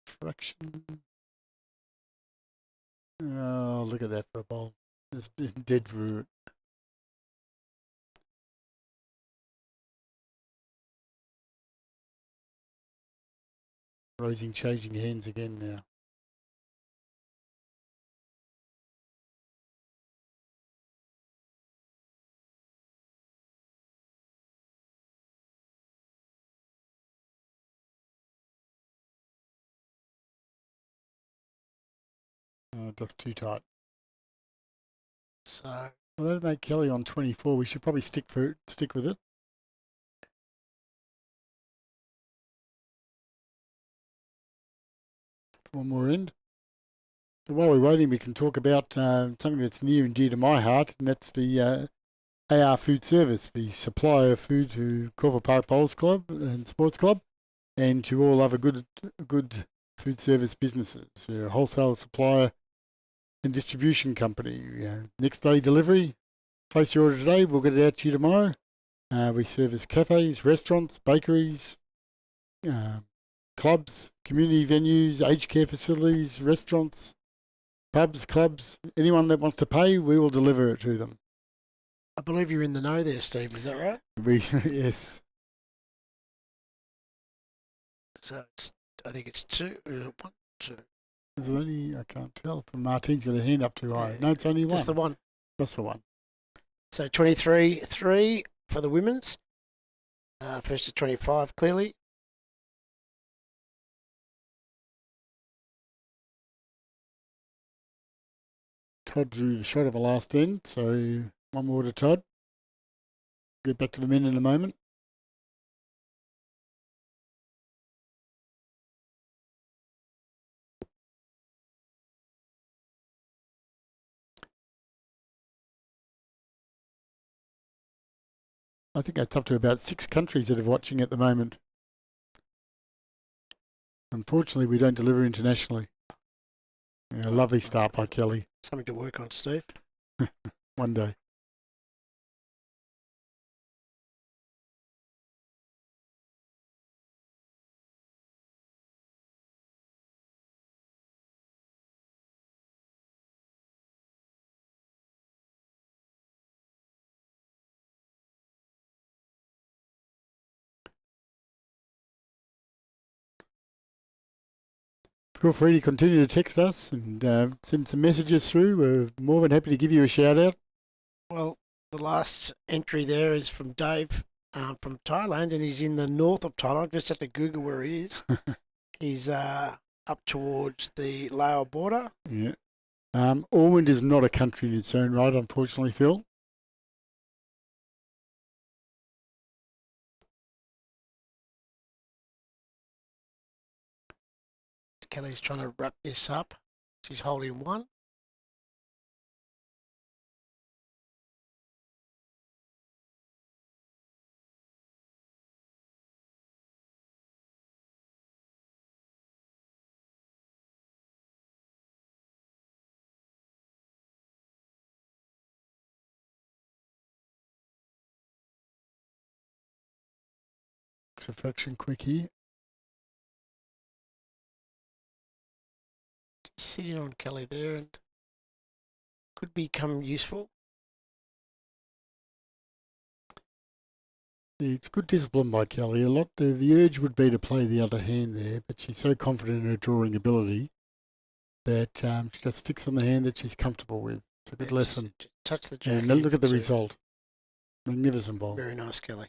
Fraction. Oh, look at that for a bowl. It's been dead through it. Rosie changing hands again now. Just too tight. So Well, that'll make Kelly on 24. We should probably stick with it. One more end. So while we're waiting, we can talk about something that's near and dear to my heart, and that's the AR Food Service, the supplier of food to Caulfield Park Bowls Club and Sports Club, and to all other good food service businesses. We're a wholesale supplier and distribution company. Next day delivery. Place your order today, we'll get it out to you tomorrow. We service cafes, restaurants, bakeries, clubs, community venues, aged care facilities, restaurants, pubs, clubs. Anyone that wants to pay, we will deliver it to them. I believe you're in the know there, Steve. Is that right? Yes. So I think it's 2. 1, 2. Is there only, I can't tell, from Martine's got a hand up too high. Yeah, No, it's only one. Just the one. Just for one. So 23-3 for the women's. First to 25, clearly. Todd drew the shot of the last end, so one more to Todd. Get back to the men in a moment. I think that's up to about 6 countries that are watching at the moment. Unfortunately, we don't deliver internationally. Yeah, lovely start by Kelly. Something to work on, Steve. One day. feel free to continue to text us and send some messages through. We're more than happy to give you a shout out. Well, the last entry there is from Dave from Thailand, and he's in the north of Thailand. Just had to Google where he is. He's up towards the Laos border. Yeah. Ormond is not a country in its own right, unfortunately, Phil. Kelly's trying to wrap this up. She's holding one. It's a fraction quick here. Sitting on Kelly there and could become useful. It's good discipline by Kelly. A lot. The urge would be to play the other hand there, but she's so confident in her drawing ability that she just sticks on the hand that she's comfortable with. It's a good lesson. Just touch the jack. And look at the result. Magnificent ball. Very nice, Kelly.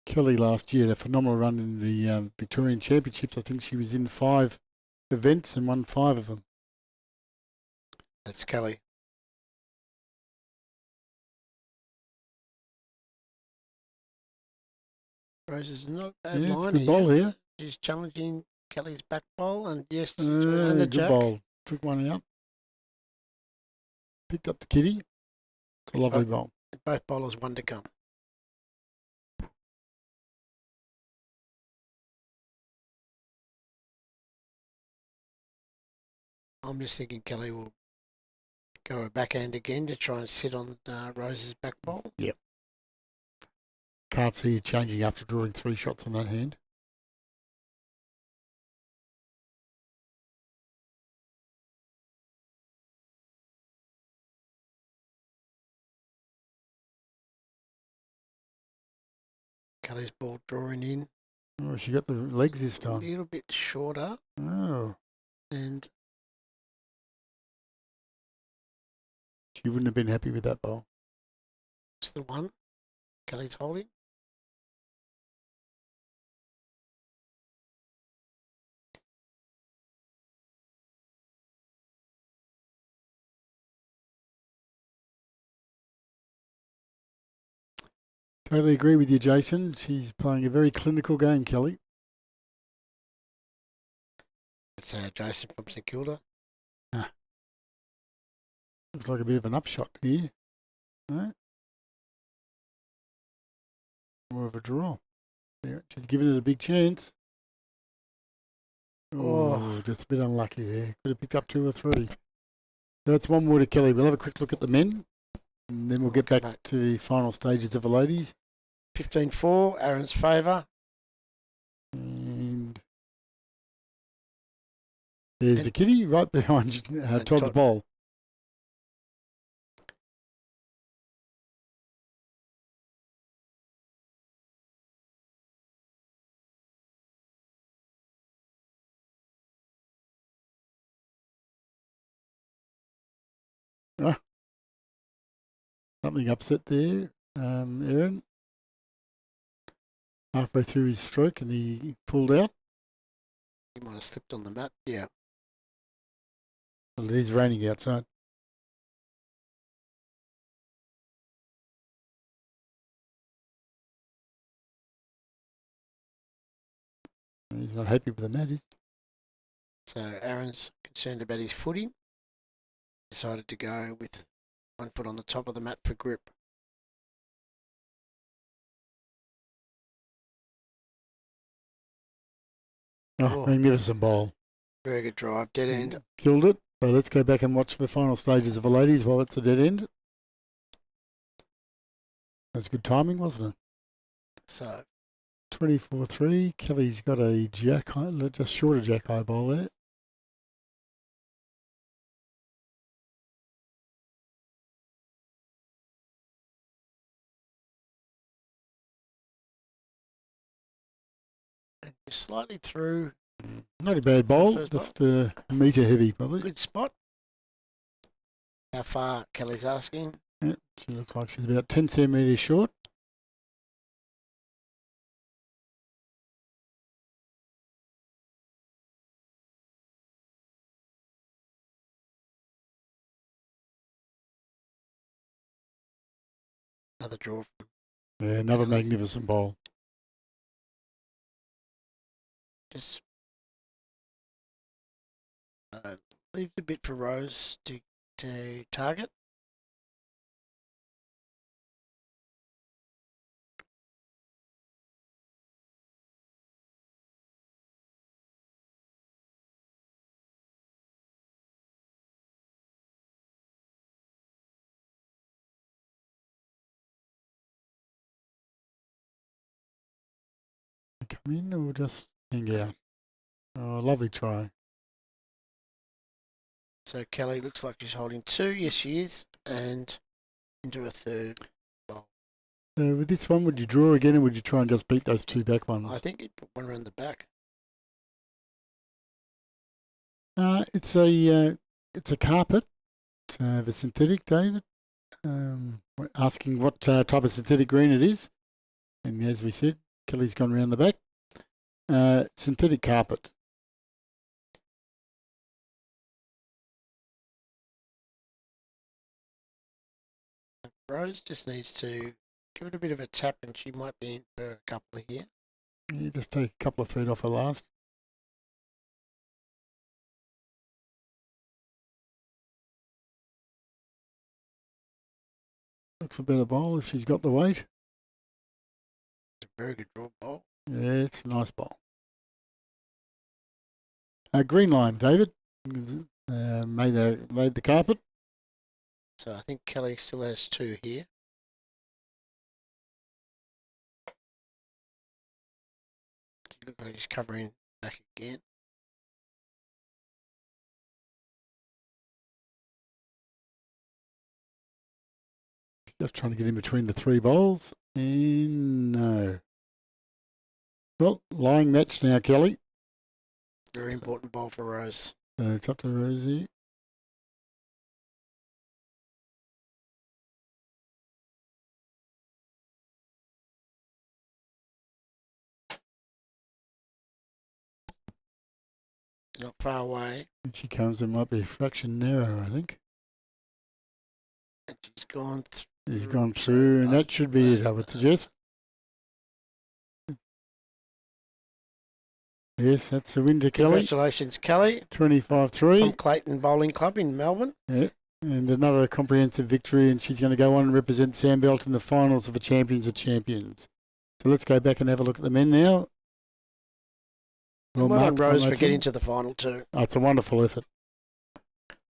Kelly last year had a phenomenal run in the Victorian Championships. I think she was in 5 events and won 5 of them. That's Kelly. Rose is not a bad Yeah, it's a line good here. bowl here. She's challenging Kelly's back bowl, and yes, and the Good jack. bowl. Took one out. Picked up the kitty. It's a lovely bowl. Both bowlers one to come. I'm just thinking Kelly will go her backhand again to try and sit on Rose's back bowl. Yep. Can't see it changing after drawing 3 shots on that hand. Kelly's ball drawing in. Oh, she got the legs this A time. little bit shorter. Oh. And She wouldn't have been happy with that bowl. it's the one Kelly's holding. Totally agree with you, Jason. She's playing a very clinical game, Kelly. It's Jason from St Kilda. Looks like a bit of an upshot here. No? More of a draw. Yeah, she's given it a big chance. Oh, just a bit unlucky there. Could have picked up 2 or 3. That's one more to Kelly. We'll have a quick look at the men, and then we'll get back to the final stages of the ladies. 15-4, Aaron's favour. And there's the kitty right behind Todd's bowl. Something upset there, Aaron. Halfway through his stroke and he pulled out. He might have slipped on the mat. Yeah. Well, it is raining outside. He's not happy with the mat, is he? So Aaron's concerned about his footing. Decided to go with one foot on the top of the mat for grip. Oh, magnificent bowl. Very good drive, dead end. Killed it. So let's go back and watch the final stages of the ladies while it's a dead end. That's good timing, wasn't it? So 24-3. Kelly's got a jack high, just short of jack high bowl there. Slightly through. Not a bad bowl, first just a metre heavy probably. Good spot. How far, Kelly's asking? Yeah, she looks like she's about 10 centimetres short. Another draw. Yeah, another magnificent bowl. Just leave a bit for Rose to target. Come in or just hang out? Oh, lovely try. So Kelly looks like she's holding 2. Yes, she is. And into a third bowl. With this one, would you draw again or would you try and just beat those 2 back ones? I think you'd put one around the back. It's a carpet of a synthetic, David. We're asking what type of synthetic green it is. And as we said, Kelly's gone around the back. Synthetic carpet. Rose just needs to give it a bit of a tap and she might be in for a couple here. Yeah, just take a couple of feet off her last. Looks a better bowl if she's got the weight. It's a very good draw bowl. Yeah, it's a nice bowl. Green line, David. Made the carpet. So I think Kelly still has 2 here. She looks like she's covering back again. Just trying to get in between the 3 bowls. And no. Well, lying match now, Kelly. Very important bowl for Rose. It's up to Rosie. Not far away. And she comes, it might be a fraction narrow, I think. And she's gone through. She's gone through, and that should be it, I would suggest. Yes, that's a win to Kelly. Congratulations, Kelly. 25-3. From Clayton Bowling Club in Melbourne. Yeah, and another comprehensive victory, and she's going to go on and represent Sandbelt in the finals of the Champions of Champions. So let's go back and have a look at the men now. Well done, Rose, for getting to the final too. Oh, it's a wonderful effort.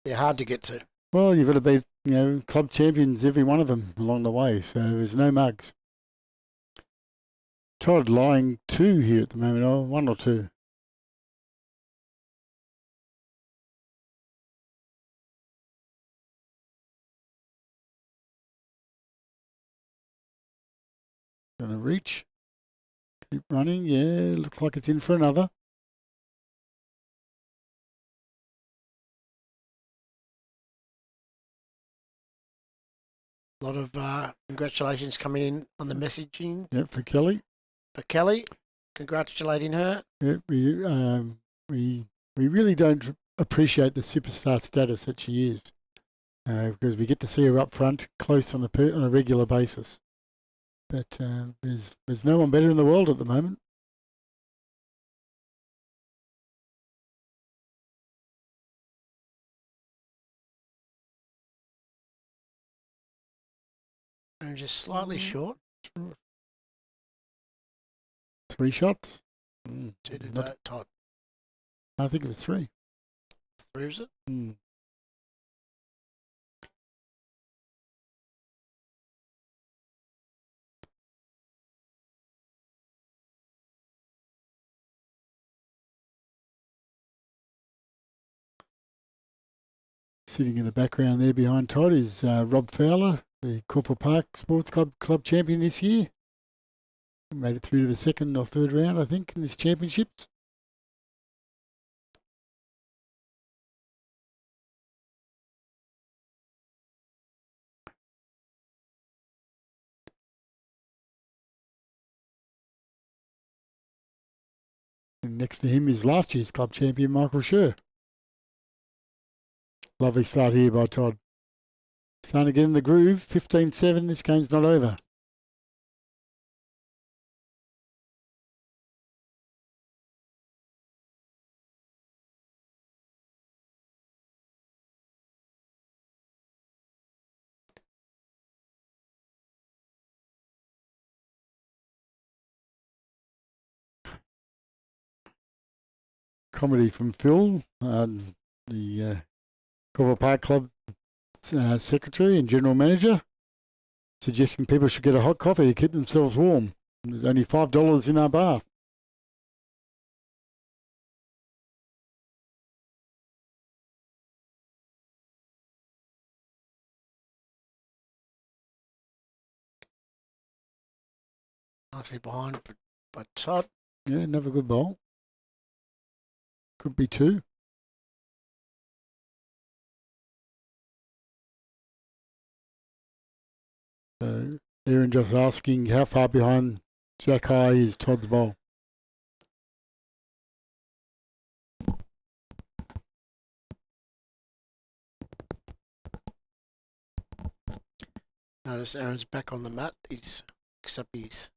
They're hard to get to. Well, you've got to beat, club champions, every one of them along the way, so there's no mugs. Todd lying 2 here at the moment, 1 or 2. Going to reach. Keep running. Yeah, looks like it's in for another. A lot of congratulations coming in on the messaging. Yeah, for Kelly. For Kelly, congratulating her. Yeah, we really don't appreciate the superstar status that she is, because we get to see her up front, close on a regular basis. But there's no one better in the world at the moment. And just slightly short. 3 shots. 2 to Todd. I think it was 3. 3, is it? Sitting in the background there behind Todd is Rob Fowler, the Caulfield Park Sports Club champion this year. Made it through to the second or third round, I think, in this championships. And next to him is last year's club champion, Michael Scher. Lovely start here by Todd. Starting to get in the groove. 15-7. This game's not over. Comedy from Phil, the Caulfield Park Club secretary and general manager, suggesting people should get a hot coffee to keep themselves warm. There's only $5 in our bar. Nicely behind by Todd. Yeah, another good bowl. Could be two. So Aaron just asking how far behind Jack High is Todd's bowl. Notice Aaron's back on the mat. He's picks up his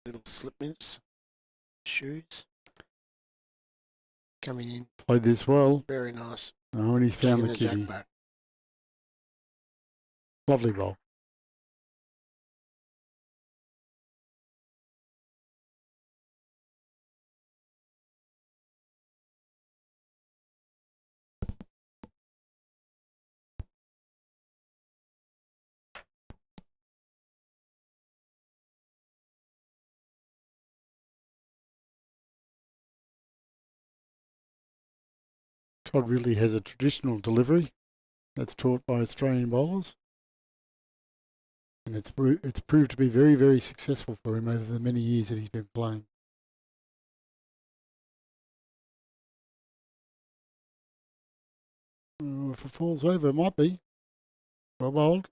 little slipmints, shoes. Coming in. Played this well. Very nice. Oh, and he's found the Taking kitty. jack back. Lovely bowl. Todd really has a traditional delivery that's taught by Australian bowlers. And it's proved to be very, very successful for him over the many years that he's been playing. Oh, if it falls over, it might be. Well bowled.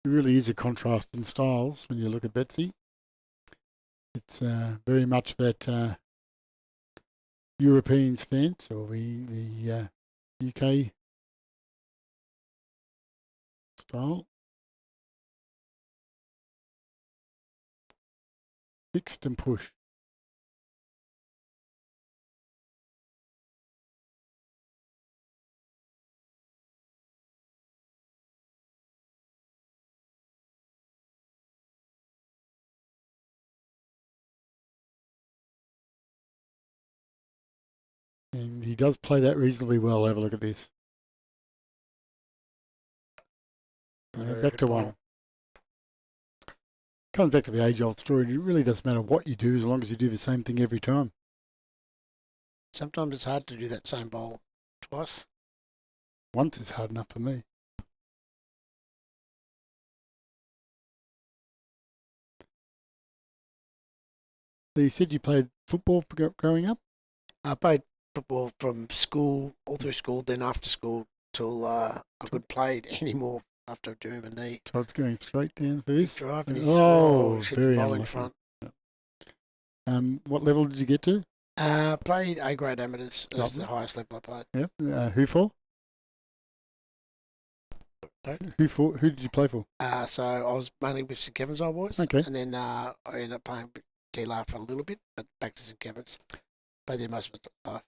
It really is a contrast in styles when you look at Betsy. It's very much that European stance, or the UK style. Fixed and push. And he does play that reasonably well. Have a look at this. Back to one. Comes back to the age-old story. It really doesn't matter what you do as long as you do the same thing every time. Sometimes it's hard to do that same bowl twice. Once is hard enough for me. So you said you played football growing up? I played football from school, all through school, then after school, till I couldn't play it anymore after doing my knee. Todd's going straight down for this. Driving his, very ball unlucky. in front. Yep. What level did you get to? Played A grade amateurs. That's the highest level I played. Yep. Who for? Who did you play for? So I was mainly with St Kevin's old boys. Okay. And then I ended up playing D-Lar for a little bit, but back to St Kevin's. Played there most of my life.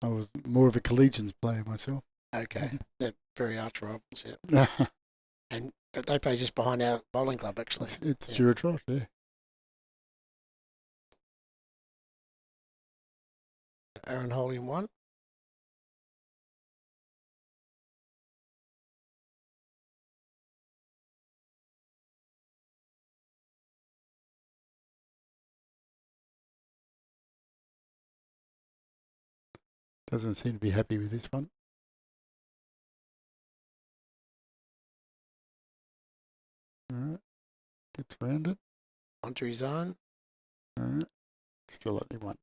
I was more of a collegians player myself. Okay. They're very arch rivals, yeah. And they play just behind our bowling club, actually. It's Duratrot, yeah. Aaron holding one. Doesn't seem to be happy with this one. All right. Gets around it. Onto his own. All right. Still only one.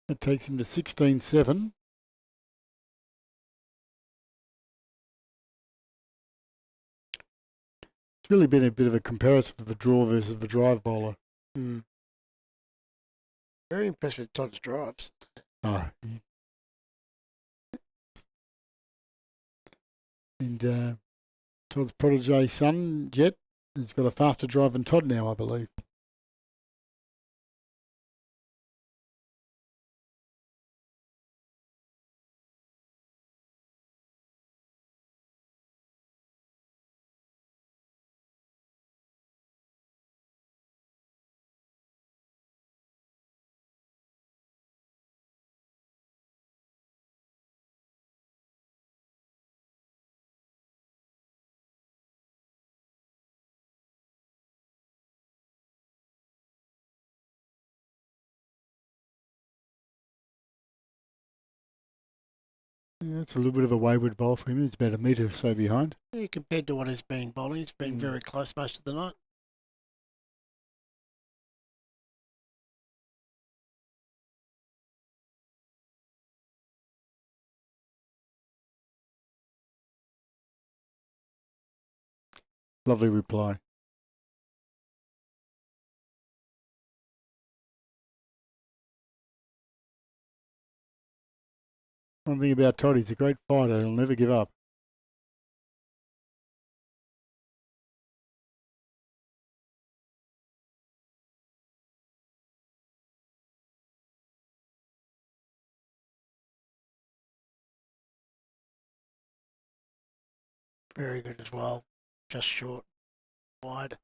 It takes him to 16-7. It's really been a bit of a comparison of the draw versus the drive bowler. Very impressed with Todd's drives. Oh, and Todd's protege son, Jet, has got a faster drive than Todd now, I believe. Yeah, it's a little bit of a wayward bowl for him. He's about a metre or so behind. Yeah, compared to what he's been bowling, he's been very close most of the night. Lovely reply. One thing about Todd, he's a great fighter. He'll never give up. Very good as well. Just short, wide.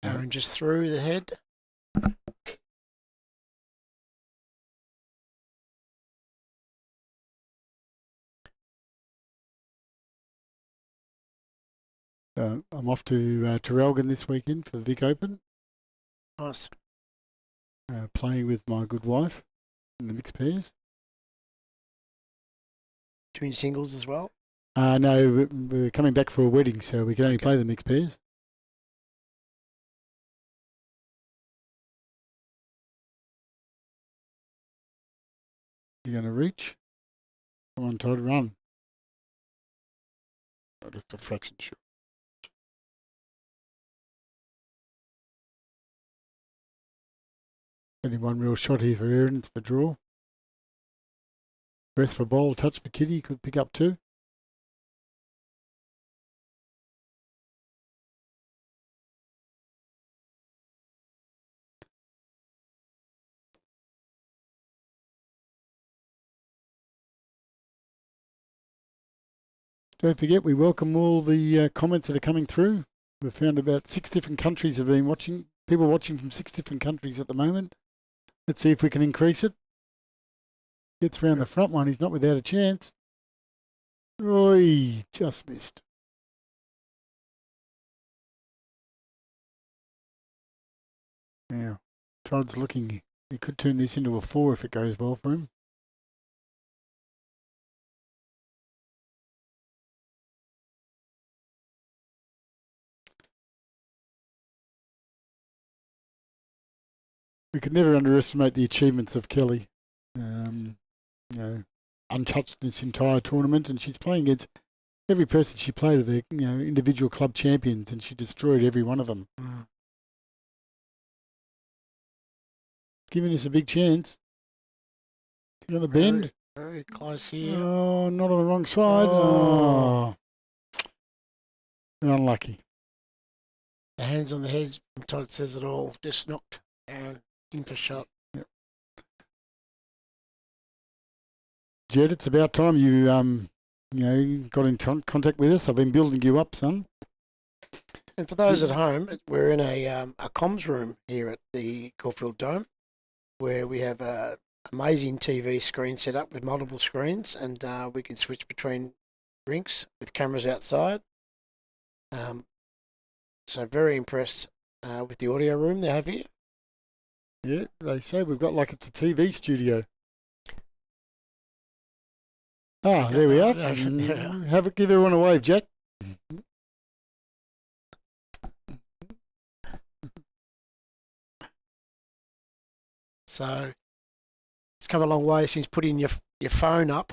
Aaron just threw the head. I'm off to Traralgon this weekend for the Vic Open. Nice. Playing with my good wife in the mixed pairs. Doing singles as well? No, we're coming back for a wedding, so we can only play the mixed pairs. You're going to reach. Come on, Todd, run. Oh, just a fraction short. Only one real shot here for Aaron. It's for draw. Breath for bowl, touch for Kitty. Could pick up two. Don't forget, we welcome all the comments that are coming through. We've found about 6 different countries have been watching. People watching from 6 different countries at the moment. Let's see if we can increase it. Gets round the front one. He's not without a chance. Oh, he just missed. Now, Todd's looking. He could turn this into a 4 if it goes well for him. We could never underestimate the achievements of Kelly. You know, untouched this entire tournament, and she's playing against every person she played of her, individual club champions, and she destroyed every one of them. Giving us a big chance. You got a bend? Very close here. Oh, not on the wrong side. Oh. Unlucky. The hands on the head from Todd says it all. Just knocked Aaron in for shot. Yep. Jed, it's about time you got in contact with us. I've been building you up, son. And for those at home, we're in a comms room here at the Caulfield Dome, where we have a amazing TV screen set up with multiple screens, and we can switch between rinks with cameras outside. So very impressed with the audio room they have here. Yeah, they say we've got like it's a TV studio. Ah, there we are. Give everyone a wave, Jack. So it's come a long way since putting your phone up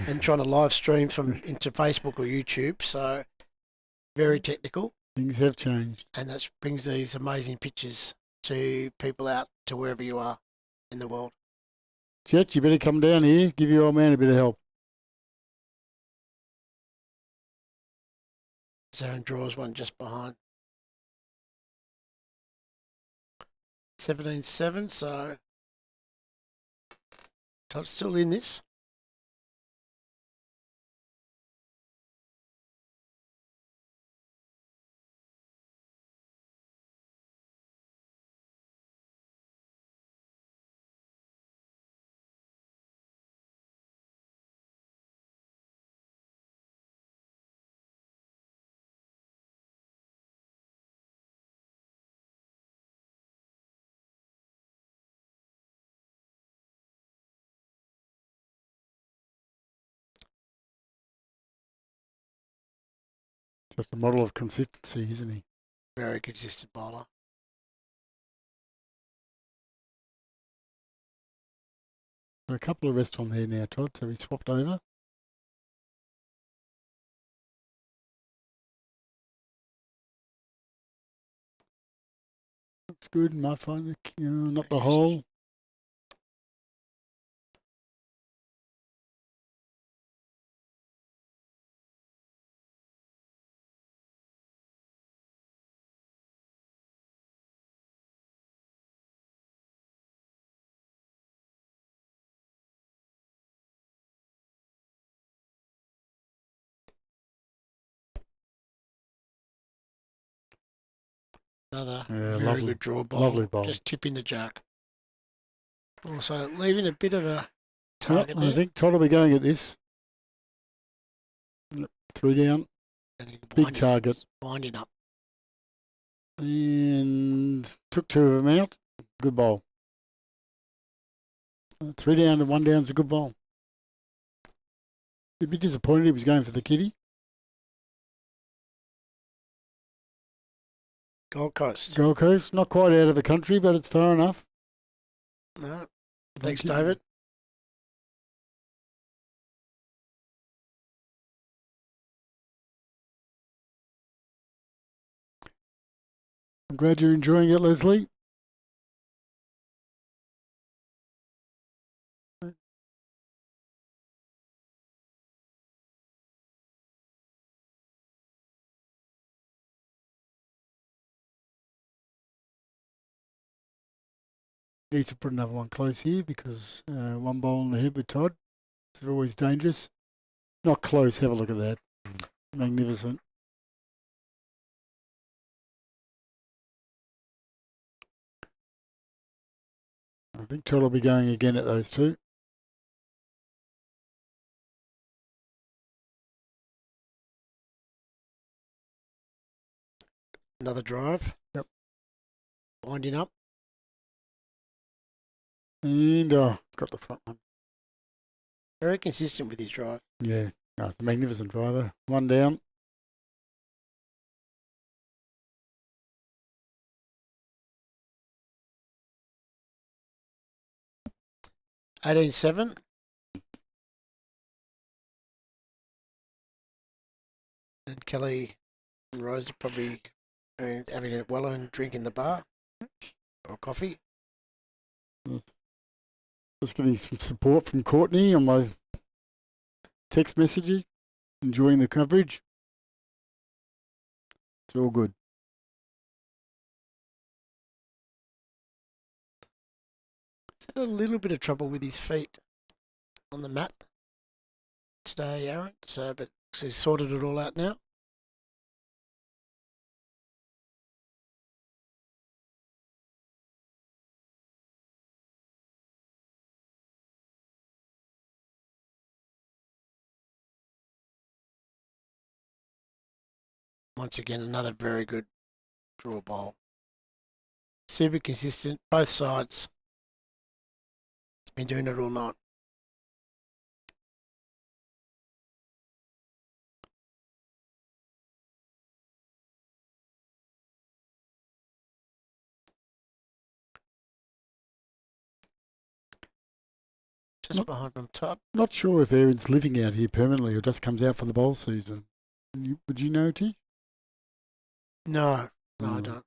and trying to live stream into Facebook or YouTube. So very technical. Things have changed. And that brings these amazing pictures to people out to wherever you are in the world. Jet, you better come down here, give your old man a bit of help. Zarin draws one just behind. 17-7, so Todd's still in this. Just a model of consistency, isn't he? Very consistent bowler. Got a couple of rests on there now, Todd, so we swapped over. Looks good, might find not the hole. Another Yeah, very good draw ball. Lovely ball. Just tipping the jack. Also leaving a bit of a target I think Todd will be going at this. 3 down. Big target. Winding up. And took 2 of them out. Good bowl. 3 down and 1 down is a good bowl. He'd be disappointed he was going for the kitty. Gold Coast. Gold Coast, not quite out of the country, but it's far enough. No. Thanks, David. I'm glad you're enjoying it, Leslie. Needs to put another one close here because 1 ball on the head with Todd. It's always dangerous. Not close. Have a look at that. Magnificent. I think Todd will be going again at those 2. Another drive. Yep. Winding up. And got the front one. Very consistent with his drive. Yeah, no, it's a magnificent driver. 1 down. $18-7. Kelly and Rose are probably having a well-earned drink in the bar or coffee. Just getting some support from Courtney on my text messages. Enjoying the coverage. It's all good. He's had a little bit of trouble with his feet on the mat today, Aaron. But he's sorted it all out now. Once again, another very good draw bowl. Super consistent, both sides. It's been doing it all night. Just behind them, Todd. Not sure if Aaron's living out here permanently or just comes out for the bowl season. Would you know, T? No, I don't.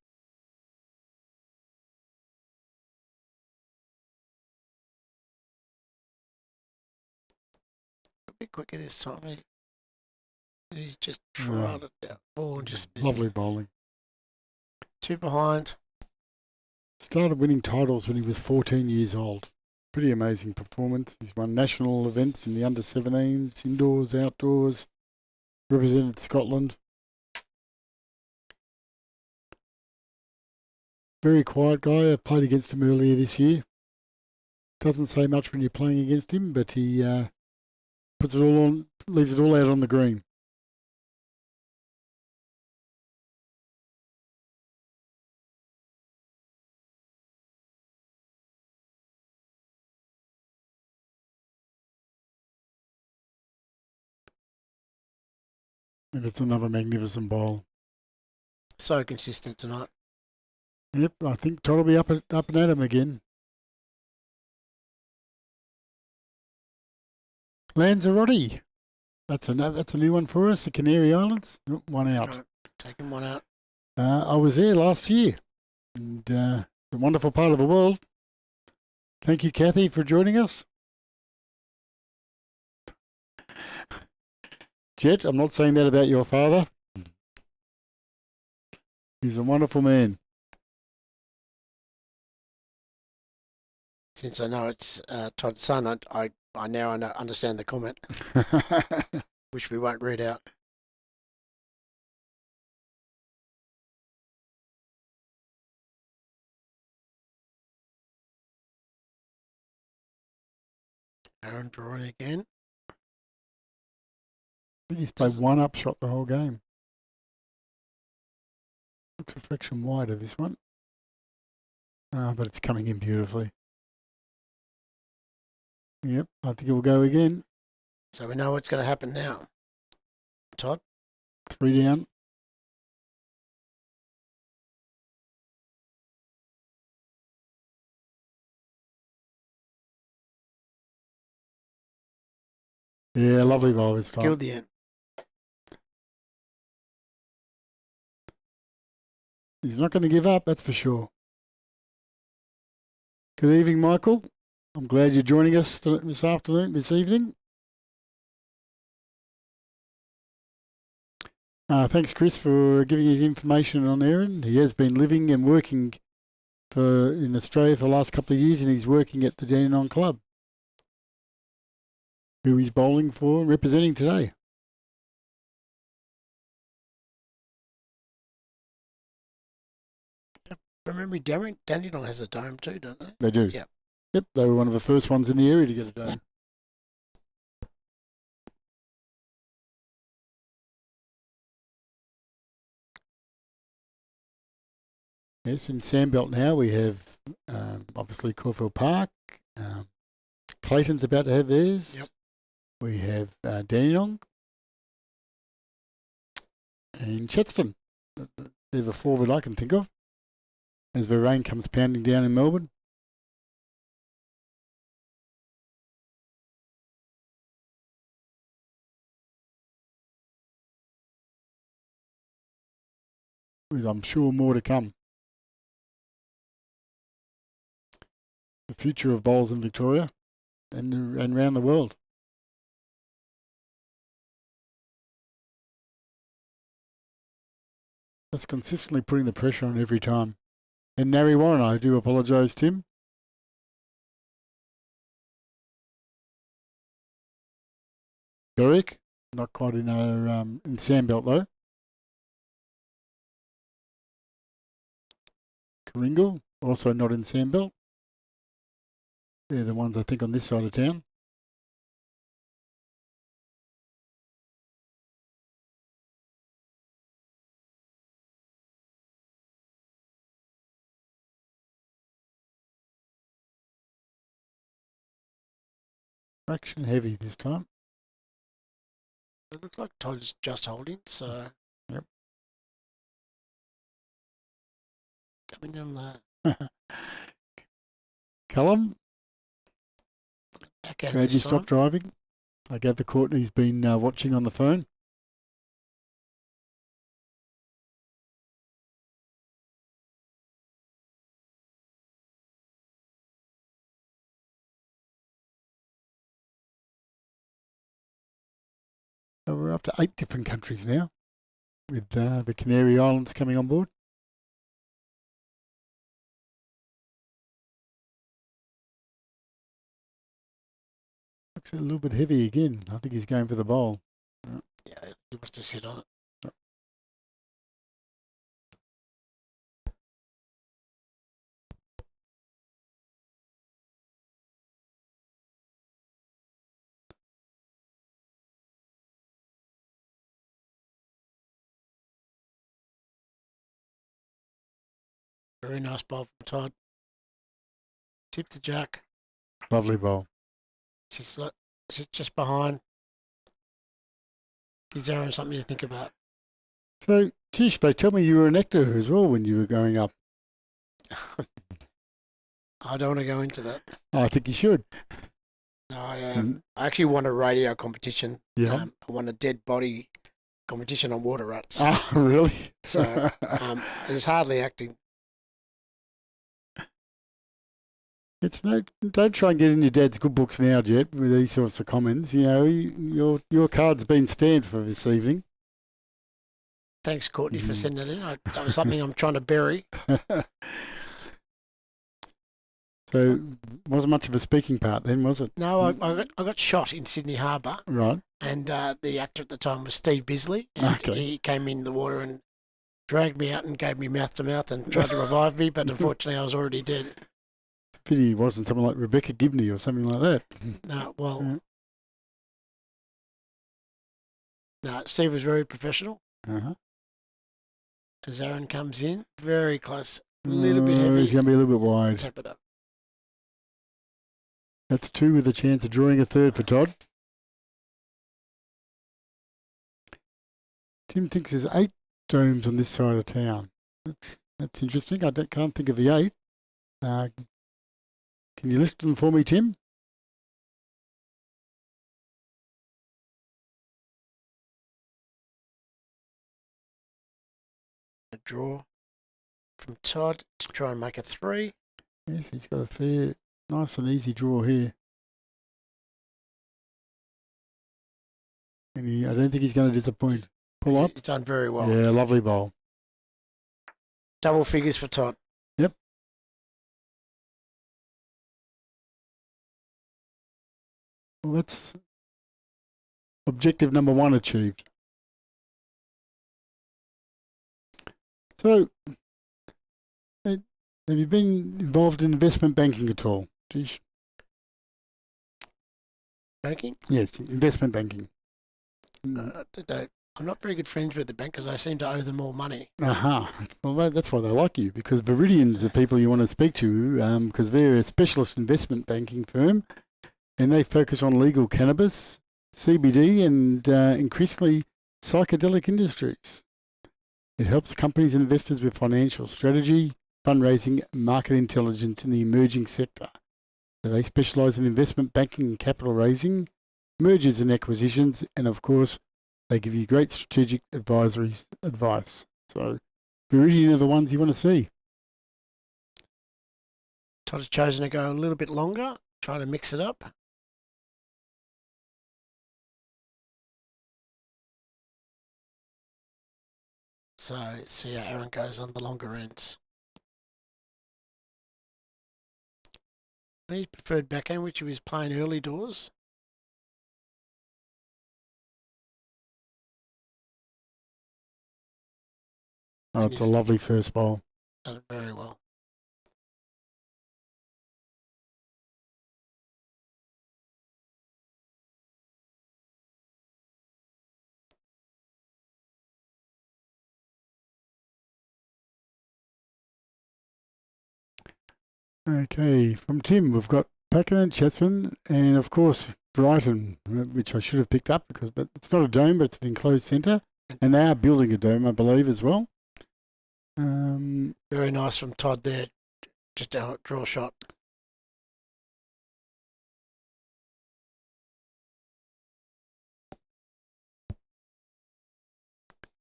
A bit quicker this time. He's just trotted out ball and just missed. Lovely bowling. 2 behind. Started winning titles when he was 14 years old. Pretty amazing performance. He's won national events in the under-17s, indoors, outdoors, represented Scotland. Very quiet guy. I played against him earlier this year. Doesn't say much when you're playing against him, but he puts it all on, leaves it all out on the green. And it's another magnificent bowl. So consistent tonight. Yep, I think Todd will be up and at him again. Lanzarote. That's a new one for us, the Canary Islands. One out. Right, taking one out. I was there last year. And a wonderful part of the world. Thank you, Kathy, for joining us. Jet, I'm not saying that about your father. He's a wonderful man. Since I know it's Todd's son, I now understand the comment, which we won't read out. Aaron drawing again. I think he's played one upshot the whole game. Looks a fraction wider, this one. But it's coming in beautifully. Yep, I think it will go again. So we know what's going to happen now. Todd? 3 down. Yeah, lovely ball this time. Killed the end. He's not going to give up, that's for sure. Good evening, Michael. I'm glad you're joining us this evening. Thanks, Chris, for giving us information on Aaron. He has been living and working in Australia for the last couple of years, and he's working at the Dandenong Club, who he's bowling for and representing today. Remember, Dandenong has a dome too, don't they? They do. Yep. Yep, they were one of the first ones in the area to get a dome. Yes, in Sandbelt now we have obviously Caulfield Park. Clayton's about to have theirs. Yep. We have Dandenong and Chetstone. They're the 4 that I can think of as the rain comes pounding down in Melbourne. with, I'm sure, more to come. The future of bowls in Victoria and around the world. That's consistently putting the pressure on every time. And Nari Warren, I do apologise, Tim. Berwick, not quite in our in Sandbelt though. Karingal, also not in Sandbelt. They're the ones I think on this side of town. Fraction heavy this time. It looks like Todd's just holding, so. Yep. Coming in there. Callum, Back out glad this you time. stopped driving. I gather Courtney's been watching on the phone. So we're up to 8 different countries now, with the Canary Islands coming on board. Looks a little bit heavy again. I think he's going for the bowl. Yeah, he wants to sit on it. Very nice bowl from Todd. Tip the jack. Lovely bowl. Sits just behind. Gives Aaron something to think about. So, Tish, they tell me you were an actor as well when you were growing up. I don't want to go into that. I think you should. No, I actually won a radio competition. Yeah. I won a dead body competition on water rats. Oh, really? So it's hardly acting. It's no. Don't try and get in your dad's good books now, Jet, with these sorts of comments. You know, your card's been stamped for this evening. Thanks, Courtney, for sending that in. That was something I'm trying to bury. So, wasn't much of a speaking part then, was it? No, I got shot in Sydney Harbour. Right. And the actor at the time was Steve Bisley. And Okay. he came in the water and dragged me out and gave me mouth to mouth and tried to revive me, but unfortunately I was already dead. Pity it wasn't someone like Rebecca Gibney or something like that. No, well, Yeah. no, Steve was very professional. Uh-huh. As Aaron comes in, very close, a little bit heavy. He's going to be a little bit wide. Tap it up. That's 2 with a chance of drawing a 3rd for Todd. Tim thinks there's 8 domes on this side of town. That's interesting. I can't think of the 8. Can you list them for me, Tim? A draw from Todd to try and make a 3. Yes, he's got a fair, nice and easy draw here. And I don't think he's going to disappoint. Pull up. It's done very well. Yeah, lovely bowl. Double figures for Todd. Yep. Well, that's objective number 1 achieved. So, have you been involved in investment banking at all, Tish? Banking? Yes, investment banking. I'm not very good friends with the bankers. I seem to owe them more money. Aha. Well, that's why they like you, because Viridian's the people you want to speak to, because they're a specialist investment banking firm, and they focus on legal cannabis, CBD, and increasingly psychedelic industries. It helps companies and investors with financial strategy, fundraising, market intelligence in the emerging sector. So they specialise in investment banking and capital raising, mergers and acquisitions, and of course, they give you great strategic advice. So Viridian are the ones you want to see. Todd has chosen to go a little bit longer, try to mix it up. So see how Aaron goes on the longer ends. His preferred backhand, which he was playing early doors. Oh, it's a lovely first bowl. Done it very well. Okay, from Tim, we've got Packer and Chetson, and of course Brighton, which I should have picked up but it's not a dome, but it's an enclosed centre, and they are building a dome, I believe, as well. Very nice from Todd there, just a draw shot.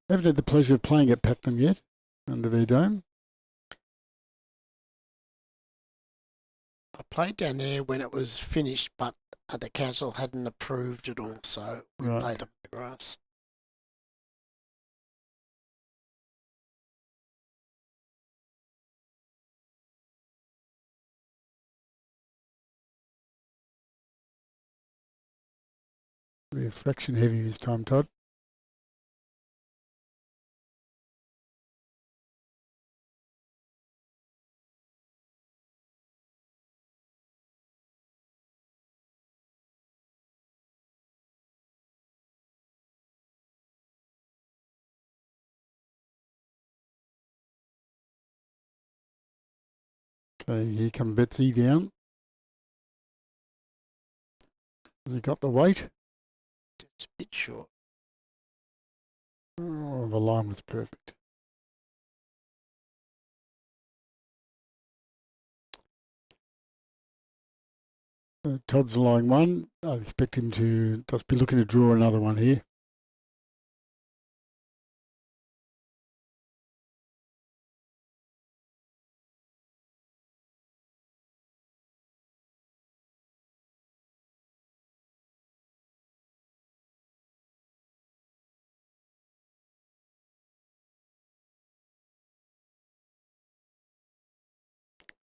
Haven't had the pleasure of playing at Pakenham yet, under their dome. I played down there when it was finished, but the council hadn't approved it all, so we played up the grass. They're fraction heavy this time, Todd. Okay, here comes Betsy down. Has he got the weight? It's a bit short. Oh, the line was perfect. Todd's lying one. I expect him to just be looking to draw another one here.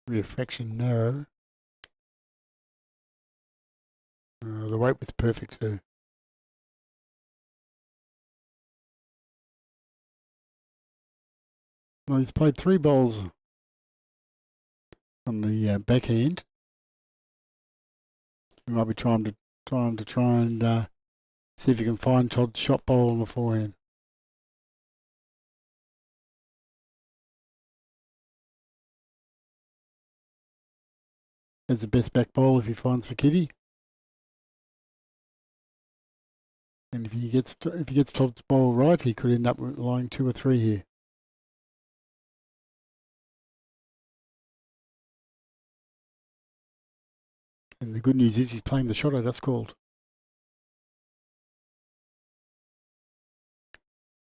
Be a fraction narrow. The weight was perfect too. Well, he's played 3 bowls on the backhand. He might be trying to see if he can find Todd's shot bowl on the forehand. That's the best back bowl if he finds for Kitty. And if he gets Todd's bowl right, he could end up lying 2 or 3 here. And the good news is he's playing the shot I just called.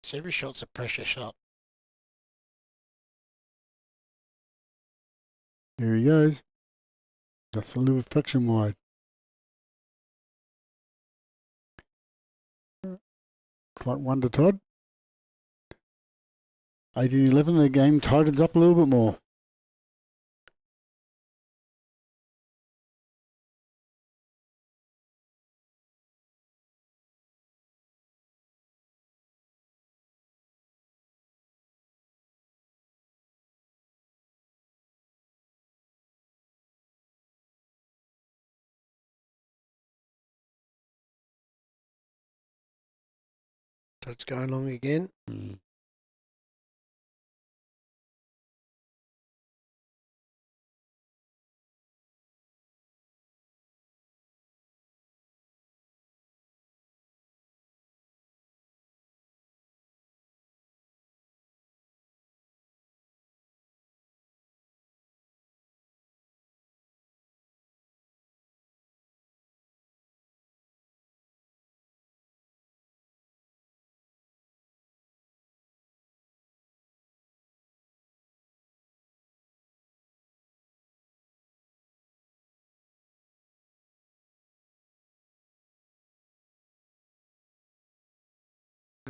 So every shot's a pressure shot. There he goes. Just a little fraction wide. Looks like 1 to Todd. 18-11, the game tightens up a little bit more. Todd's going long again.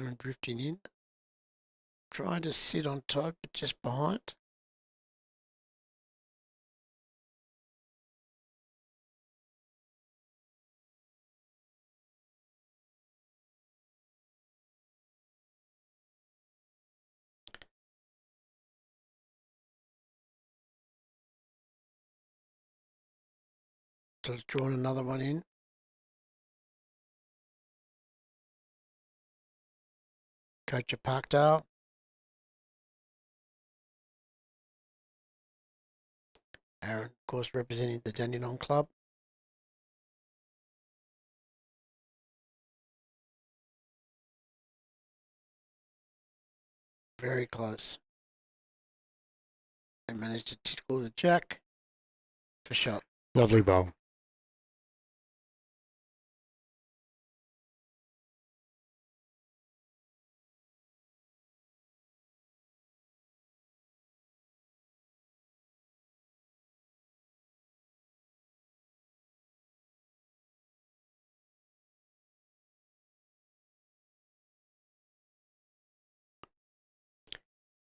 Aaron drifting in. Trying to sit on top, but just behind. Just drawing another one in. Coach of Parkdale. Aaron, of course, representing the Dandenong club. Very close. And managed to tickle the jack for shot. Lovely bowl.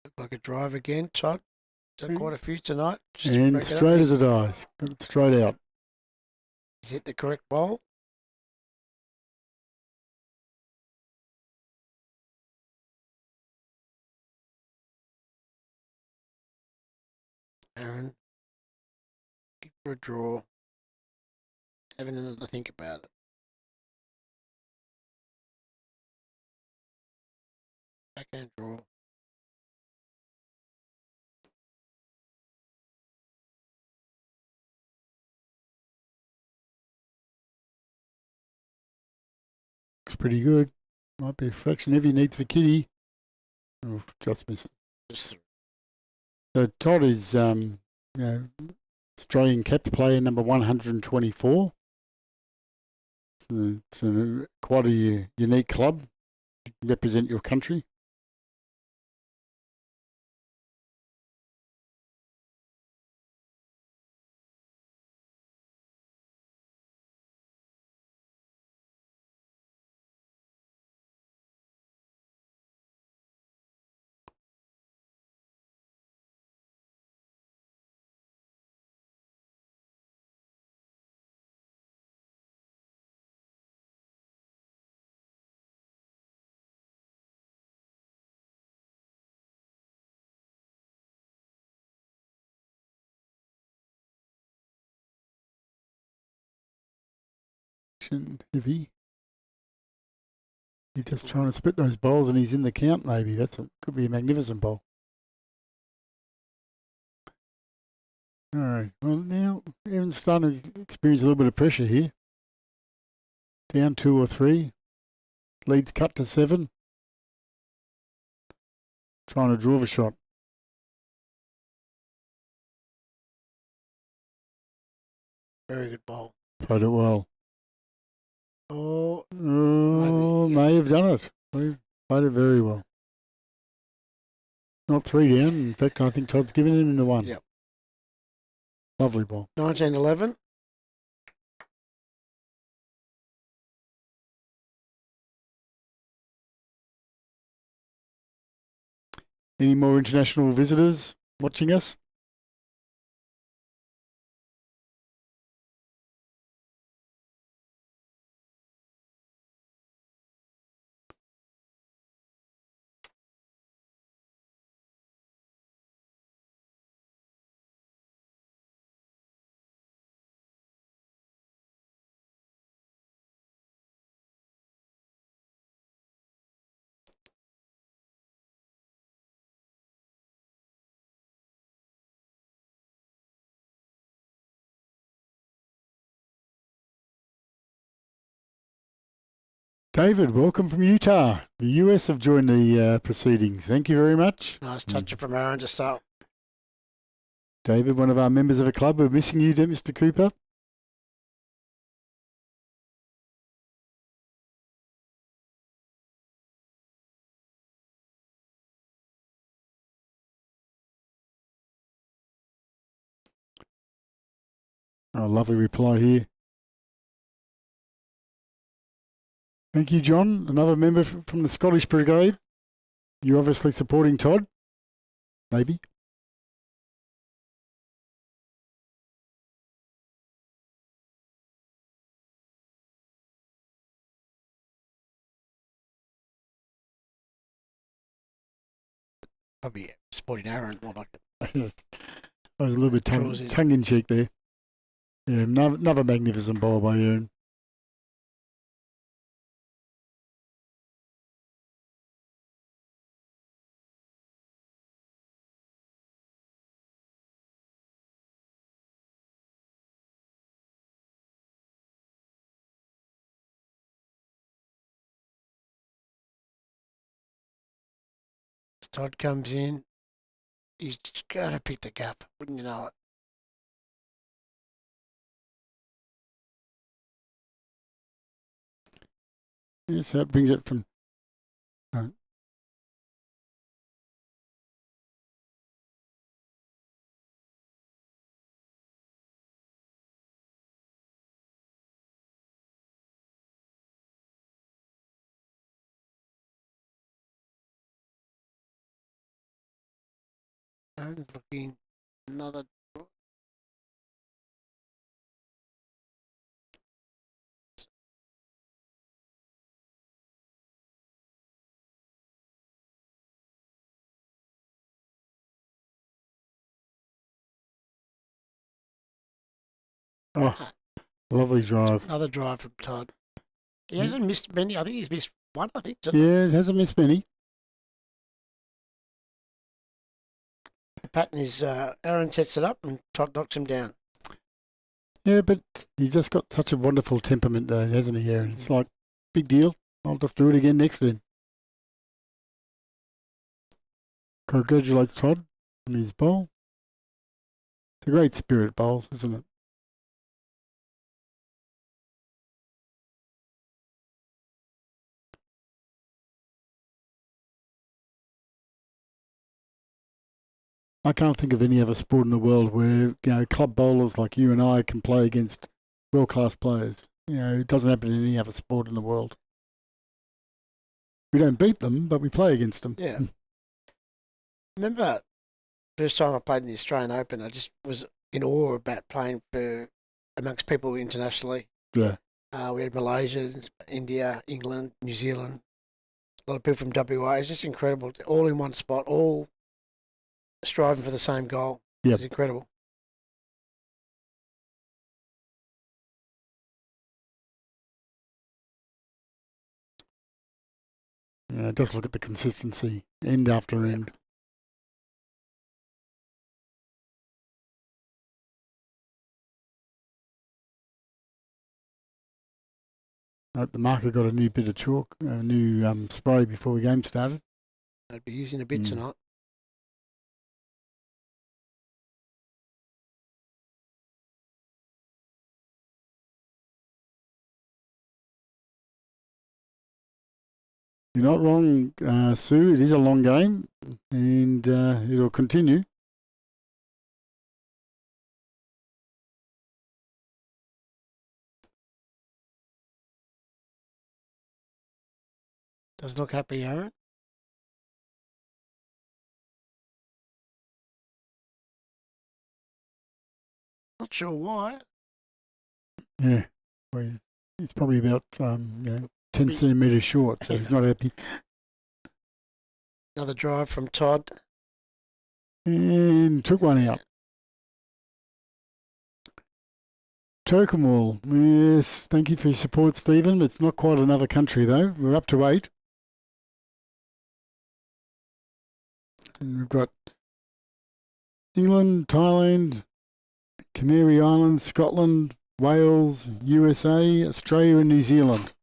Looked like a drive again, Todd. Done quite a few tonight. Just And straight as it dies. Got it straight out. Is it the correct bowl? Aaron, give for a draw. Having another think about it. Backhand draw. Looks pretty good. Might be a fraction heavy. Needs for kitty. Oh, just missing. Just So Todd is Australian capped player number 124. So it's quite a unique club. Represent your country. Heavy. He's just trying to split those bowls and he's in the count maybe. Could be a magnificent bowl. All right. Well, now Evan's starting to experience a little bit of pressure here. Down 2 or 3. Leads cut to 7. Trying to draw the shot. very good bowl. Played it well. Oh, May have done it. Played it very well. Not 3 down. In fact, I think Todd's given him the 1. Yep. Lovely ball. 19-11. Any more international visitors watching us? David, welcome from Utah. The US have joined the proceedings. Thank you very much. Nice touch from Aaron to start. David, one of our members of the club. We're missing you, Mr. Cooper. Oh, lovely reply here. Thank you, John. Another member from the Scottish Brigade. You're obviously supporting Todd. Maybe. Probably supporting Aaron more like it. I was a little bit tongue in cheek there. Yeah, another magnificent bowl by Aaron. Todd comes in. He's got to pick the gap, wouldn't you know it? Yes, that brings it from. Aaron's looking another. Oh, lovely drive. Another drive from Todd. He hasn't missed many. I think he's missed one, I think. Yeah, it hasn't missed many. The pattern is Aaron sets it up and Todd knocks him down. Yeah, but he's just got such a wonderful temperament, though, hasn't he, Aaron? It's like, big deal. I'll just do it again next then. Congratulates Todd on his bowl. It's a great spirit bowls, isn't it? I can't think of any other sport in the world where, club bowlers like you and I can play against world-class players. It doesn't happen in any other sport in the world. We don't beat them, but we play against them. Yeah. Remember, first time I played in the Australian Open, I just was in awe about playing amongst people internationally. Yeah. We had Malaysia, India, England, New Zealand, a lot of people from WA. It's just incredible. All in one spot, all striving for the same goal. Yep. It's incredible. Yeah, just look at the consistency, end after end. The marker got a new bit of chalk, a new spray before the game started. I'd be using a bit tonight. You're not wrong, Sue. It is a long game, and it'll continue. Doesn't look happy, Aaron. Not sure why. Yeah, well, he's probably about 10 centimetres short, so he's not happy. Another drive from Todd. And took one out. Tokemall, yes, thank you for your support, Stephen. It's not quite another country, though. We're up to 8. And we've got England, Thailand, Canary Islands, Scotland, Wales, USA, Australia and New Zealand.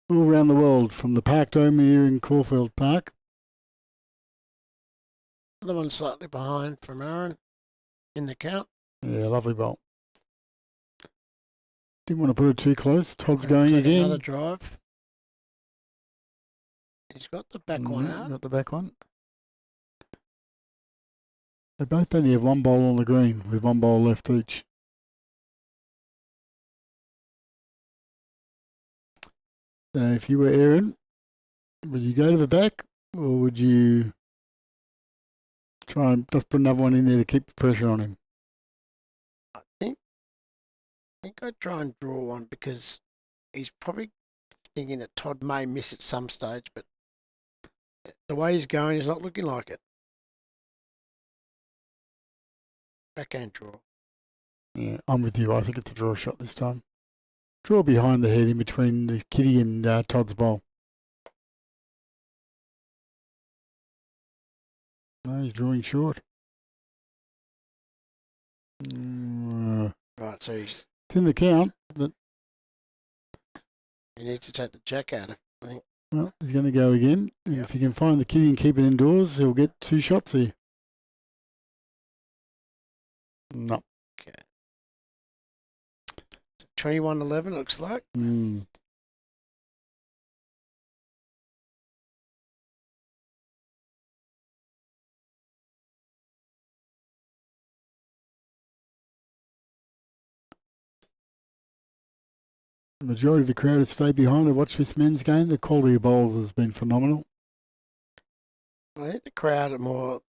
All around the world, from the Parkdale here in Caulfield Park. Another one slightly behind from Aaron in the count. Yeah, lovely bowl. Didn't want to put it too close. Todd's going again. Another drive. He's got the back one out. Got the back one. They both only have one bowl on the green with one bowl left each. If you were Aaron, would you go to the back or would you try and just put another one in there to keep the pressure on him? I think I'd try and draw one because he's probably thinking that Todd may miss at some stage, but the way he's going, he's not looking like it. Backhand draw. Yeah, I'm with you. I think it's a draw shot this time. Draw behind the head in between the kitty and Todd's bowl. No, he's drawing short. Right, so it's in the count, but he needs to take the jack out of it, I think. Well, he's going to go again. And Yep. if he can find the kitty and keep it indoors, he'll get 2 shots here. No. Okay. So 21-11 looks like. The majority of the crowd has stayed behind to watch this men's game. The quality of bowls has been phenomenal. I think the crowd are more,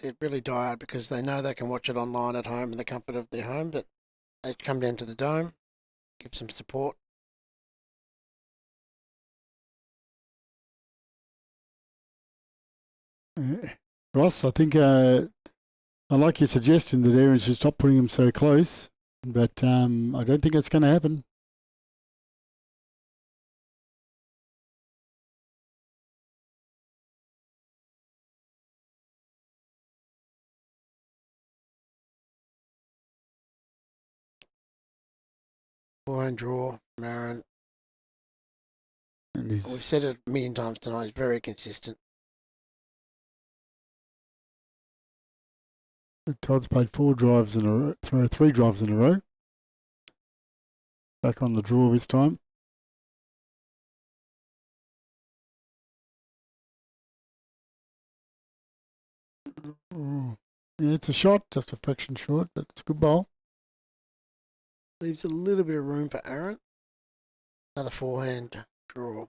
it really died because they know they can watch it online at home in the comfort of their home, but they come down to the dome, give some support. Ross, I think I like your suggestion that Aaron should stop putting him so close, but I don't think it's going to happen. Forehand draw from Aaron. And We've said it a million times tonight, he's very consistent. Todd's played 4 drives in a row, 3 drives in a row. Back on the draw this time. Yeah, it's a shot, just a fraction short, but it's a good bowl. Leaves a little bit of room for Aaron. Another forehand draw.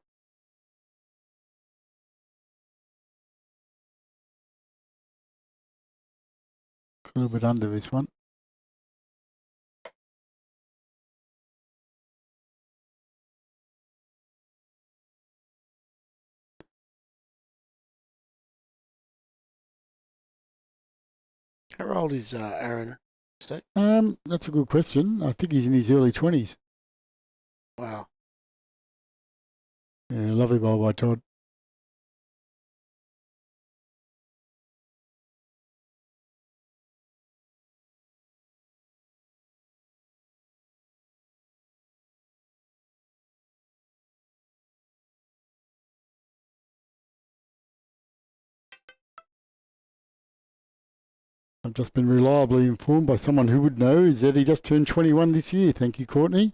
A little bit under this one. How old is Aaron? That's a good question. I think he's in his early 20s. Wow. Yeah, lovely bowl by Todd. I've just been reliably informed by someone who would know is that he just turned 21 this year. Thank you, Courtney.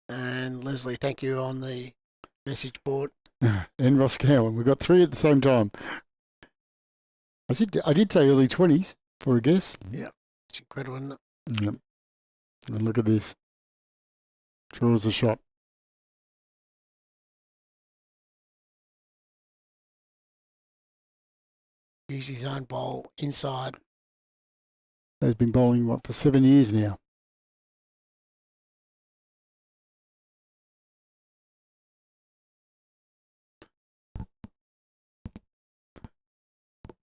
And Leslie, thank you on the message board. And Ross Cowan. We've got 3 at the same time. I did say early 20s for a guess. Yeah, it's incredible, isn't it? Yep. And look at this. Draws the shot. Use his own bowl inside. He's been bowling, for 7 years now.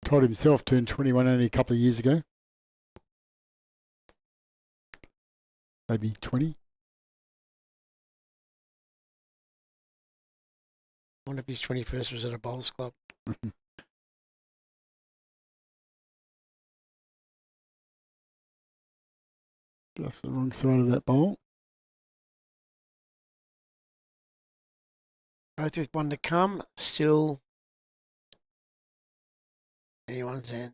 Todd himself turned 21 only a couple of years ago. Maybe 20. One of his 21st was at a bowls club. Just the wrong side of that bowl. Both with one to come. Still anyone's hand.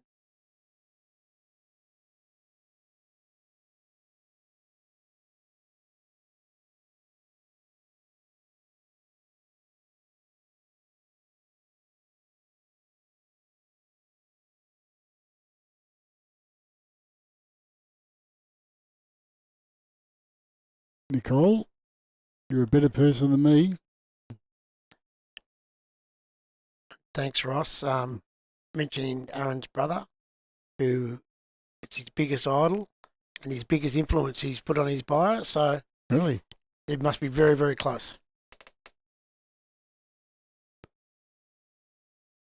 Nicole, you're a better person than me. Thanks, Ross. Mentioning Aaron's brother, who it's his biggest idol and his biggest influence he's put on his bio. So Really? it must be very, very close.